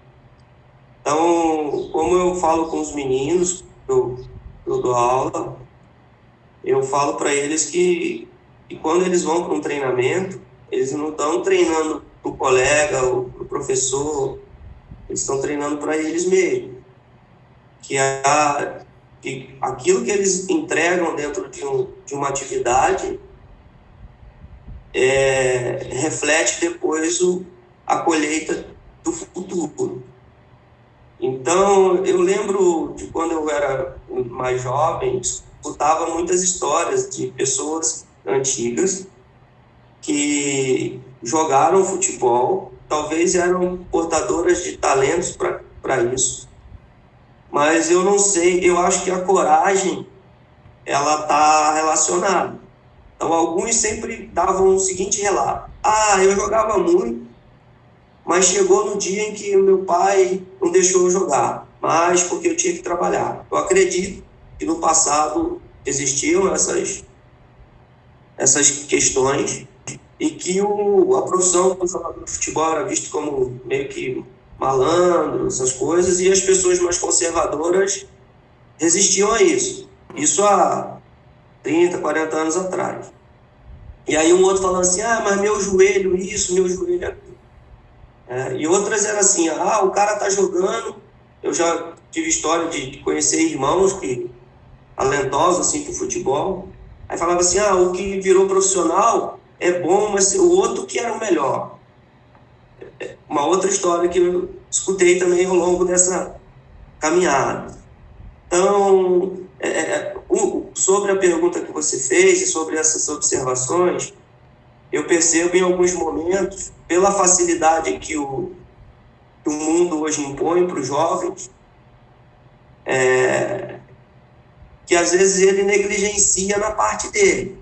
Então, como eu falo com os meninos, eu dou aula, eu falo para eles que quando eles vão para um treinamento, eles não estão treinando para o colega ou para o professor, eles estão treinando para eles mesmos. Que aquilo que eles entregam dentro de uma atividade reflete depois a colheita do futuro. Então, eu lembro de quando eu era mais jovem, escutava muitas histórias de pessoas antigas que jogaram futebol, talvez eram portadoras de talentos para isso, mas eu não sei, eu acho que a coragem ela está relacionada. Então, alguns sempre davam o seguinte relato: eu jogava muito, mas chegou no dia em que o meu pai não deixou eu jogar, mas porque eu tinha que trabalhar. Eu acredito que no passado existiam essas questões e que a profissão do jogador de futebol era vista como meio que malandro, essas coisas, e as pessoas mais conservadoras resistiam a isso. Isso há 30, 40 anos atrás. E aí um outro falando assim, mas meu joelho isso, meu joelho aquilo. E outras eram assim, o cara tá jogando. Eu já tive história de conhecer irmãos talentosos assim pro futebol. Aí falava assim, o que virou profissional é bom, mas o outro que era o melhor. Uma outra história que eu escutei também ao longo dessa caminhada. Então, sobre a pergunta que você fez e sobre essas observações, eu percebo em alguns momentos, pela facilidade que o mundo hoje impõe para os jovens, que às vezes ele negligencia na parte dele.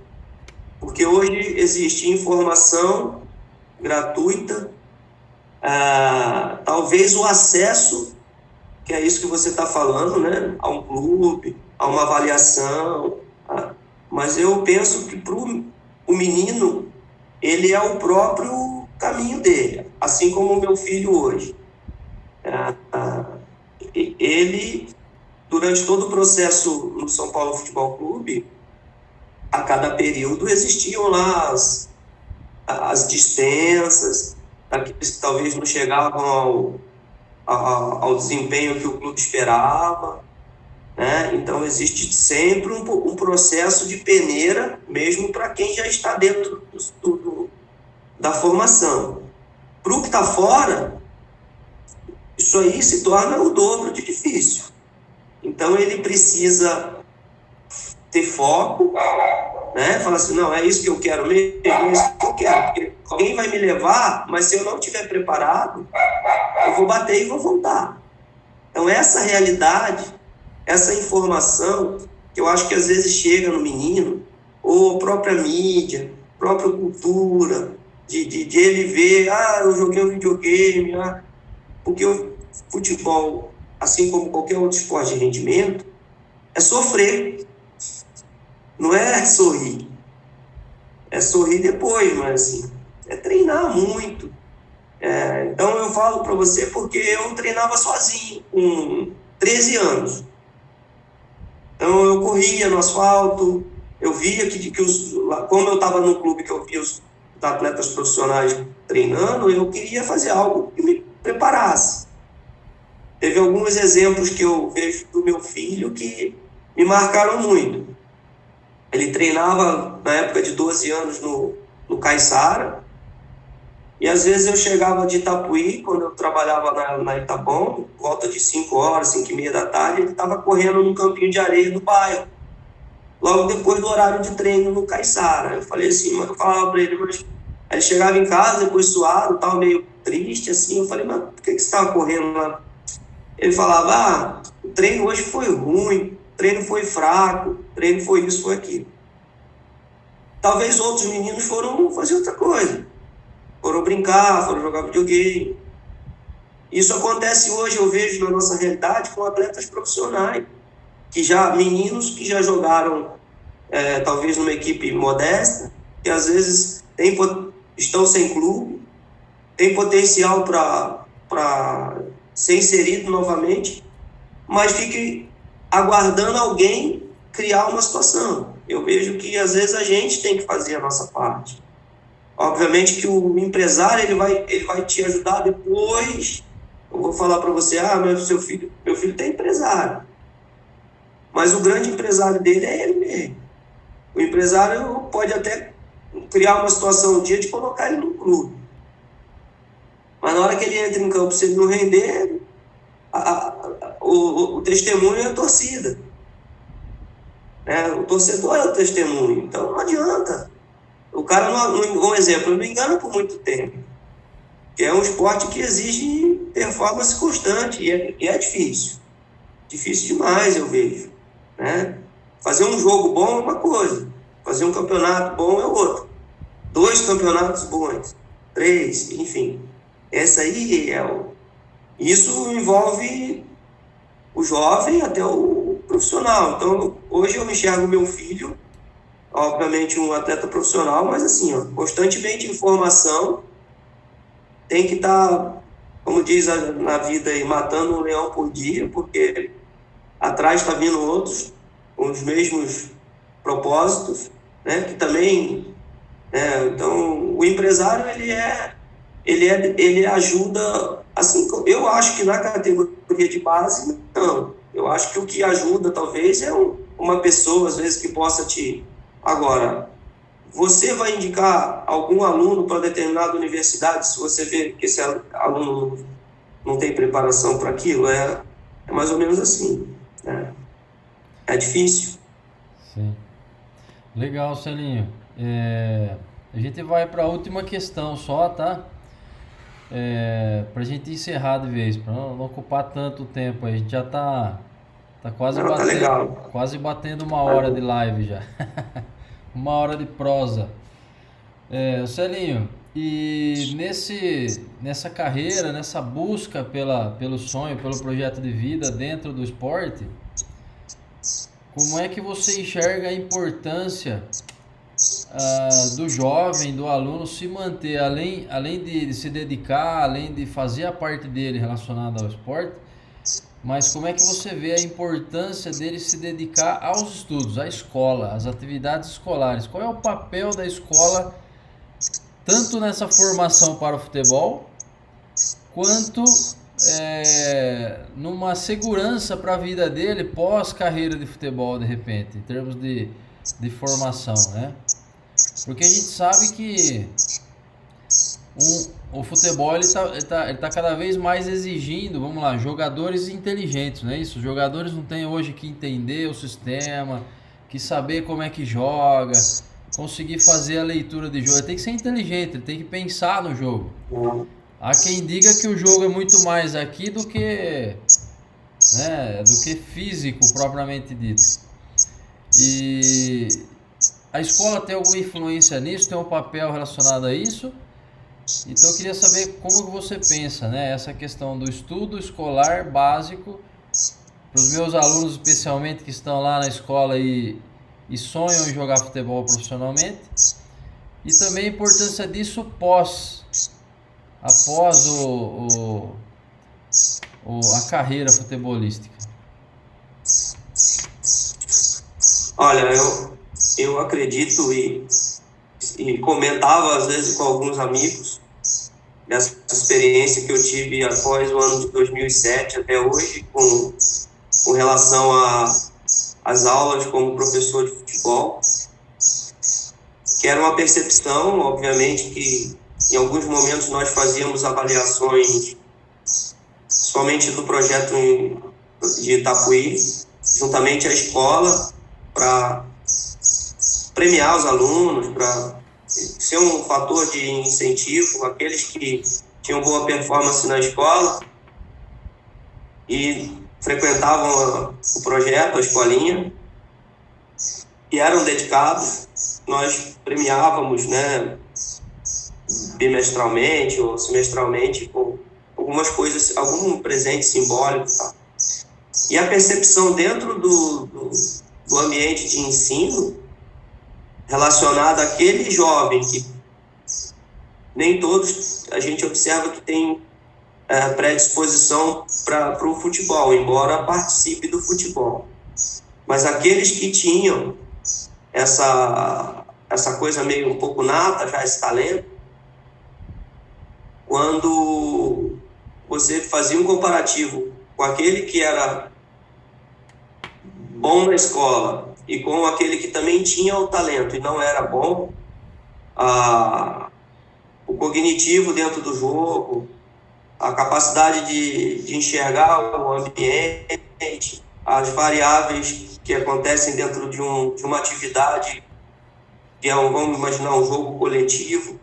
Porque hoje existe informação gratuita, talvez o acesso, que é isso que você está falando, né, a um clube, a uma avaliação, mas eu penso que para o menino, ele é o próprio caminho dele, assim como o meu filho hoje. Ele, durante todo o processo no São Paulo Futebol Clube, a cada período existiam lá as dispensas, aqueles que talvez não chegavam ao desempenho que o clube esperava, né? Então existe sempre um processo de peneira, mesmo para quem já está dentro da formação. Para o que está fora, isso aí se torna o dobro de difícil. Então ele precisa ter foco, né? Falar assim, não, é isso que eu quero mesmo, é isso que eu quero, porque alguém vai me levar, mas se eu não estiver preparado, eu vou bater e vou voltar. Então essa realidade, essa informação, que eu acho que às vezes chega no menino, ou a própria mídia, a própria cultura, de ele ver, eu joguei um videogame, porque o futebol, assim como qualquer outro esporte de rendimento, é sofrer. Não é sorrir. É sorrir depois, mas assim, é treinar muito. Então eu falo para você porque eu treinava sozinho, com 13 anos. Então eu corria no asfalto, eu via como eu estava no clube que eu via os atletas profissionais treinando, eu queria fazer algo que me preparasse. Teve alguns exemplos que eu vejo do meu filho que me marcaram muito. Ele treinava na época de 12 anos no Caiçara, e às vezes eu chegava de Itapuí, quando eu trabalhava na Itabom, volta de 5 horas, 5 e meia da tarde, ele estava correndo num campinho de areia do bairro, logo depois do horário de treino no Caiçara. Eu falei assim, eu falava para ele, mas aí ele chegava em casa, depois suado, estava meio triste, assim, eu falei, mas por que você estava correndo lá? Ele falava, o treino hoje foi ruim, o treino foi fraco, o treino foi isso, foi aquilo. Talvez outros meninos foram fazer outra coisa. Foram brincar, foram jogar videogame. Isso acontece hoje, eu vejo na nossa realidade, com atletas profissionais, meninos que já jogaram, talvez numa equipe modesta, que às vezes estão sem clube, tem potencial para ser inserido novamente, mas fique aguardando alguém criar uma situação. Eu vejo que às vezes a gente tem que fazer a nossa parte. Obviamente que o empresário ele vai te ajudar depois. Eu vou falar para você, meu filho tem empresário, mas o grande empresário dele é ele mesmo. O empresário pode até criar uma situação um dia de colocar ele no clube, mas na hora que ele entra em campo, se ele não render, o testemunho é a torcida. O torcedor é o testemunho, então não adianta. O cara, um exemplo, não engana por muito tempo, que é um esporte que exige performance constante, e é difícil demais, eu vejo, né? Fazer um jogo bom é uma coisa, fazer um campeonato bom é outra, 2 campeonatos bons, 3, enfim, essa aí isso envolve o jovem até o profissional. Então, hoje eu enxergo meu filho, obviamente um atleta profissional, mas assim, ó, constantemente em formação, tem que estar, como diz na vida aí, matando um leão por dia, porque atrás está vindo outros com os mesmos propósitos, né? Que também, então, o empresário ele ajuda, assim, eu acho que na categoria de base, não. Eu acho que o que ajuda, talvez, é uma pessoa, às vezes, que possa te... Agora, você vai indicar algum aluno para determinada universidade, se você vê que esse aluno não tem preparação para aquilo, é mais ou menos assim, né? É difícil. Sim. Legal, Celinho. A gente vai para a última questão só, tá? Para a gente encerrar de vez, para não ocupar tanto tempo. A gente já tá quase Não, tá legal. quase batendo 1 hora de live já. 1 hora de prosa. Celinho, e nessa carreira, nessa busca pelo sonho, pelo projeto de vida dentro do esporte, como é que você enxerga a importância do jovem, do aluno se manter, além de se dedicar, além de fazer a parte dele relacionada ao esporte, mas como é que você vê a importância dele se dedicar aos estudos, à escola, às atividades escolares? Qual é o papel da escola, tanto nessa formação para o futebol, quanto numa segurança para a vida dele pós-carreira de futebol, de repente, em termos de formação, né? Porque a gente sabe que o futebol ele tá cada vez mais exigindo, vamos lá, jogadores inteligentes, não é isso? Os jogadores não têm hoje que entender o sistema, que saber como é que joga, conseguir fazer a leitura de jogo. Ele tem que ser inteligente, ele tem que pensar no jogo. Há quem diga que o jogo é muito mais aqui do que físico propriamente dito. E a escola tem alguma influência nisso? Tem um papel relacionado a isso? Então eu queria saber como que você pensa, né? Essa questão do estudo escolar básico para os meus alunos, especialmente que estão lá na escola e sonham em jogar futebol profissionalmente, e também a importância disso após a carreira futebolística. Olha, eu acredito e comentava às vezes com alguns amigos dessa experiência que eu tive após o ano de 2007 até hoje com relação às aulas como professor de futebol, que era uma percepção, obviamente, que em alguns momentos nós fazíamos avaliações somente do projeto de Itapuí, juntamente à escola, para premiar os alunos, para ser um fator de incentivo, aqueles que tinham boa performance na escola e frequentavam o projeto, a escolinha, e eram dedicados. Nós premiávamos, né, bimestralmente ou semestralmente com algumas coisas, algum presente simbólico, tá? E a percepção dentro do ambiente de ensino relacionada àquele jovem que nem todos a gente observa que tem predisposição para o futebol, embora participe do futebol. Mas aqueles que tinham essa coisa meio um pouco nata, já esse talento, quando você fazia um comparativo com aquele que era bom na escola e com aquele que também tinha o talento e não era bom, o cognitivo dentro do jogo, a capacidade de enxergar o ambiente, as variáveis que acontecem dentro de uma atividade que é vamos imaginar, um jogo coletivo.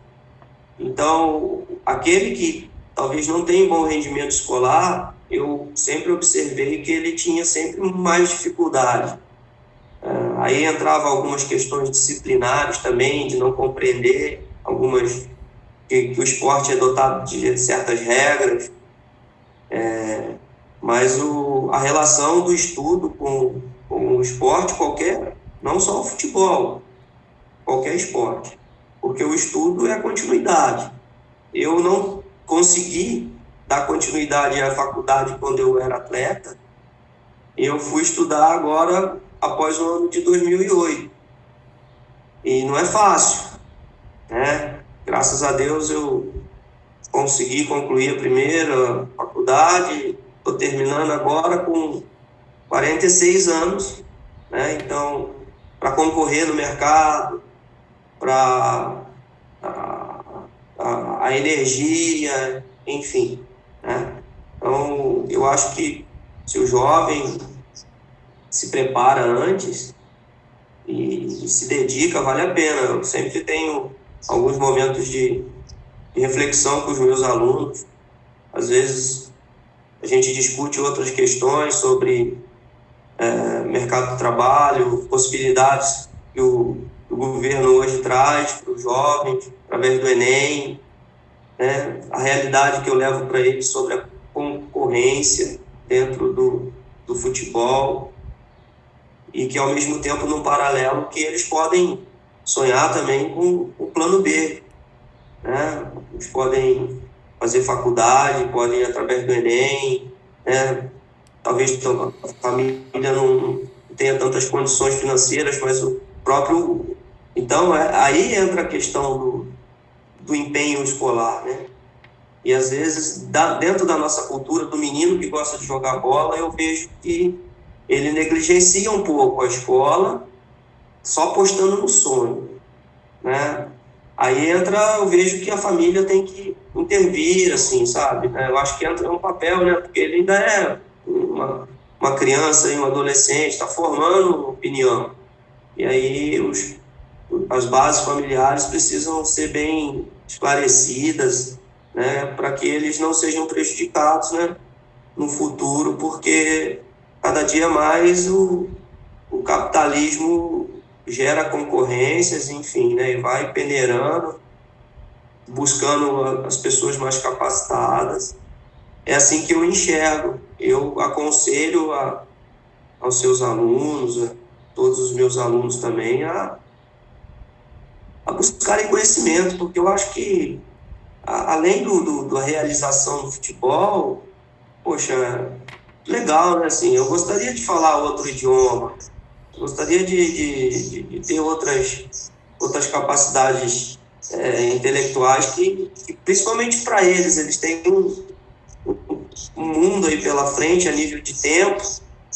Então, aquele que talvez não tenha bom rendimento escolar, eu sempre observei que ele tinha sempre mais dificuldade. Aí entrava algumas questões disciplinares também, de não compreender algumas que o esporte é dotado de certas regras, mas a relação do estudo um esporte qualquer, não só o futebol, qualquer esporte, porque o estudo é a continuidade. Eu não consegui dar continuidade à faculdade quando eu era atleta, eu fui estudar agora após o ano de 2008, e não é fácil, né? Graças a Deus eu consegui concluir a primeira faculdade, estou terminando agora com 46 anos, né? Então, para concorrer no mercado, para a energia, enfim, né? Então, eu acho que se o jovem se prepara antes e se dedica, vale a pena. Eu sempre tenho alguns momentos de reflexão com os meus alunos. Às vezes a gente discute outras questões sobre mercado de trabalho, possibilidades que o governo hoje traz para os jovens, através do Enem, né? A realidade que eu levo para eles sobre a concorrência dentro do futebol, e que, ao mesmo tempo, num paralelo, que eles podem sonhar também com o plano B, né? Eles podem fazer faculdade, podem ir através do Enem, né? Talvez a família não tenha tantas condições financeiras, mas o próprio... Então, aí entra a questão do empenho escolar, né? E, às vezes, dentro da nossa cultura, do menino que gosta de jogar bola, eu vejo que ele negligencia um pouco a escola, só apostando no sonho, né? Aí eu vejo que a família tem que intervir, assim, sabe? Eu acho que entra um papel, né? Porque ele ainda é uma criança e um adolescente, está formando opinião. E aí as bases familiares precisam ser bem esclarecidas, né? Para que eles não sejam prejudicados, né? No futuro, porque cada dia mais o capitalismo gera concorrências, enfim, né? E vai peneirando, buscando as pessoas mais capacitadas. É assim que eu enxergo. Eu aconselho aos seus alunos, a todos os meus alunos também, a buscarem conhecimento, porque eu acho que, além da realização do futebol, poxa, legal, né? Assim, eu gostaria de falar outro idioma, gostaria de ter outras capacidades intelectuais que principalmente para eles têm um mundo aí pela frente a nível de tempo,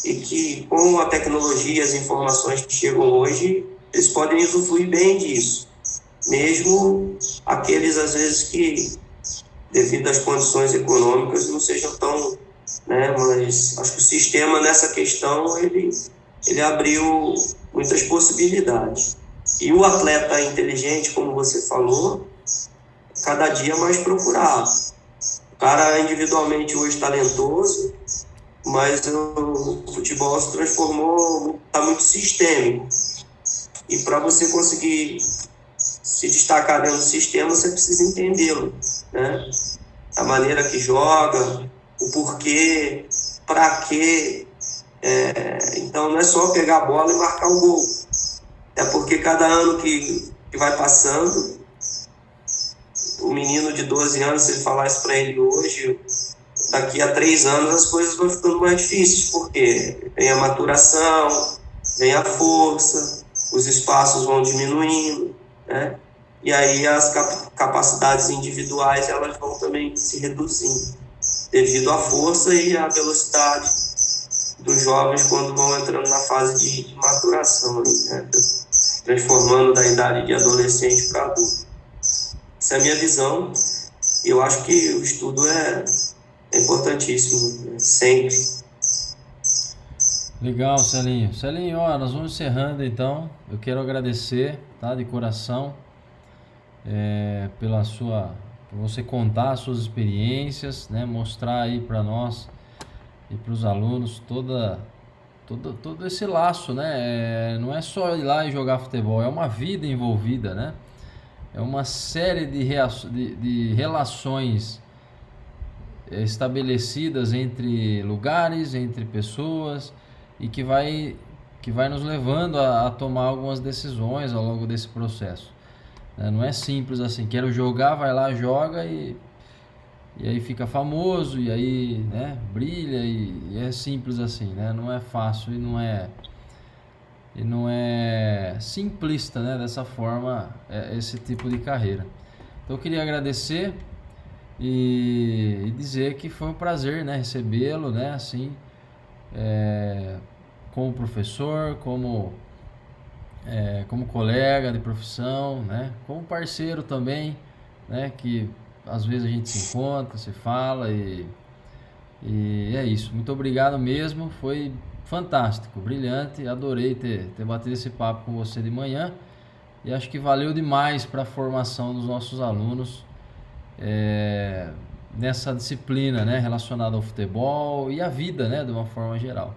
e que com a tecnologia, as informações que chegam hoje, eles podem usufruir bem disso, mesmo aqueles, às vezes, que, devido às condições econômicas, não sejam tão, né? Mas acho que o sistema, nessa questão, ele abriu muitas possibilidades. E o atleta inteligente, como você falou, cada dia mais procurado. O cara individualmente hoje talentoso, mas o futebol se transformou, está muito sistêmico. E para você conseguir se destacar dentro do sistema, você precisa entendê-lo, né? A maneira que joga, o porquê, para quê. Então não é só pegar a bola e marcar o gol. É porque cada ano que vai passando, o menino de 12 anos, se ele falar isso para ele hoje, daqui a 3 anos as coisas vão ficando mais difíceis, porque vem a maturação, vem a força, os espaços vão diminuindo, né? E aí as capacidades individuais elas vão também se reduzindo, devido à força e à velocidade dos jovens quando vão entrando na fase de maturação, né? Transformando da idade de adolescente para adulto. Essa é a minha visão, e eu acho que o estudo é importantíssimo, né? Sempre. Legal, Celinho. Celinho, ó, nós vamos encerrando então. Eu quero agradecer, tá, de coração, por você contar as suas experiências, né, mostrar aí para nós e para os alunos todo esse laço, né? Não é só ir lá e jogar futebol, é uma vida envolvida, né? É uma série de relações estabelecidas entre lugares, entre pessoas, e que vai que vai nos levando a tomar algumas decisões ao longo desse processo. Não é simples assim, quero jogar, vai lá, joga e aí fica famoso, e aí, né, brilha, e é simples assim, né? Não é fácil e não é simplista, né, dessa forma, esse tipo de carreira. Então eu queria agradecer e dizer que foi um prazer, né, recebê-lo, né, assim, como professor, como colega de profissão, né, como parceiro também, né, que às vezes a gente se encontra, se fala e é isso. Muito obrigado mesmo, foi fantástico, brilhante, adorei ter batido esse papo com você de manhã e acho que valeu demais para a formação dos nossos alunos nessa disciplina, né, relacionada ao futebol e à vida, né, de uma forma geral.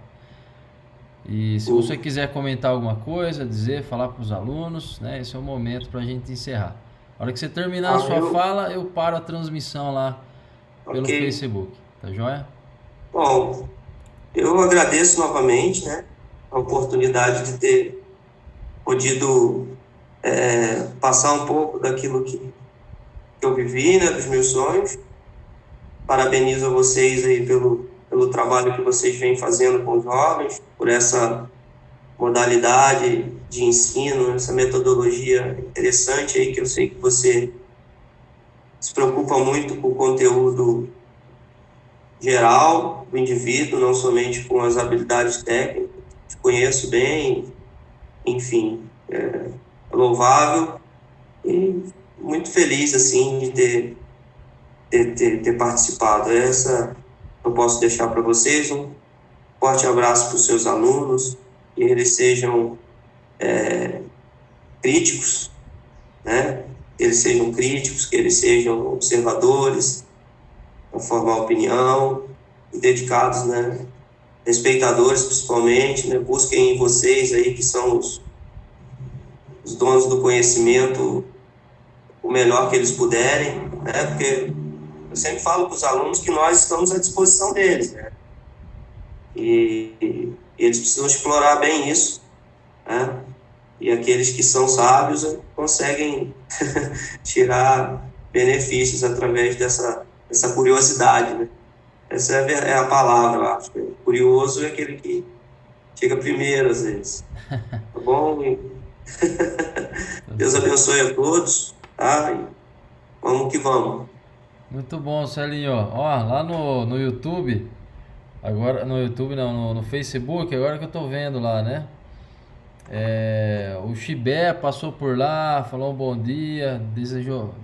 E se você quiser comentar alguma coisa, falar para os alunos, né, esse é o momento para a gente encerrar. A hora que você terminar a sua fala, eu paro a transmissão lá pelo Facebook, tá joia? Bom, eu agradeço novamente, né, a oportunidade de ter podido passar um pouco daquilo que eu vivi, né, dos meus sonhos. Parabenizo a vocês aí pelo trabalho que vocês vêm fazendo com os jovens, por essa modalidade de ensino, essa metodologia interessante aí, que eu sei que você se preocupa muito com o conteúdo geral do indivíduo, não somente com as habilidades técnicas. Te conheço bem, enfim, é louvável e muito feliz, assim, de ter participado. Essa eu posso deixar para vocês. Um forte abraço para os seus alunos, que eles sejam críticos, né? Que eles sejam críticos, que eles sejam observadores, para formar opinião, e dedicados, né? Respeitadores, principalmente, né? Busquem em vocês aí, que são os donos do conhecimento, o melhor que eles puderem, né? Porque eu sempre falo para os alunos que nós estamos à disposição deles, né? E eles precisam explorar bem isso, né? E aqueles que são sábios conseguem tirar benefícios através dessa curiosidade, né? Essa é a palavra, eu acho. Curioso é aquele que chega primeiro, às vezes. Tá bom? Deus abençoe a todos, tá? E vamos que vamos. Muito bom, Celinho. Ó, lá no YouTube, agora no YouTube não, no Facebook, agora que eu tô vendo lá, né? O Chibé passou por lá, falou um bom dia,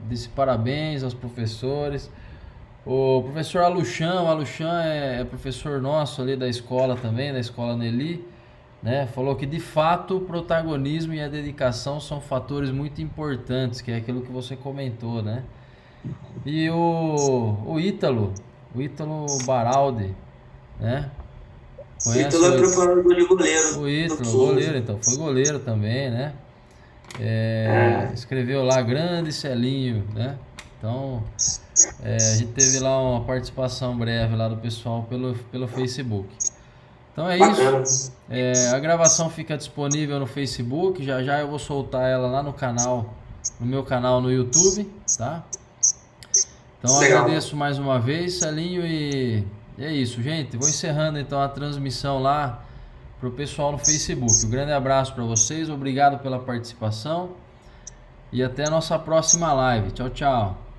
disse parabéns aos professores. O professor Aluchan é professor nosso ali da escola também, da escola Nelly, né? Falou que de fato o protagonismo e a dedicação são fatores muito importantes, que é aquilo que você comentou, né? E o Ítalo Baraldi, né? Conhece Ítalo é preparador de goleiro. O Ítalo, goleiro, então, foi goleiro também, né? Escreveu lá, grande Celinho, né? Então, a gente teve lá uma participação breve lá do pessoal pelo Facebook. Então é isso. A gravação fica disponível no Facebook. Já eu vou soltar ela lá no meu canal no YouTube, tá? Então agradeço mais uma vez, Celinho, e é isso, gente. Vou encerrando então a transmissão lá pro pessoal no Facebook. Um grande abraço para vocês, obrigado pela participação e até a nossa próxima live. Tchau, tchau.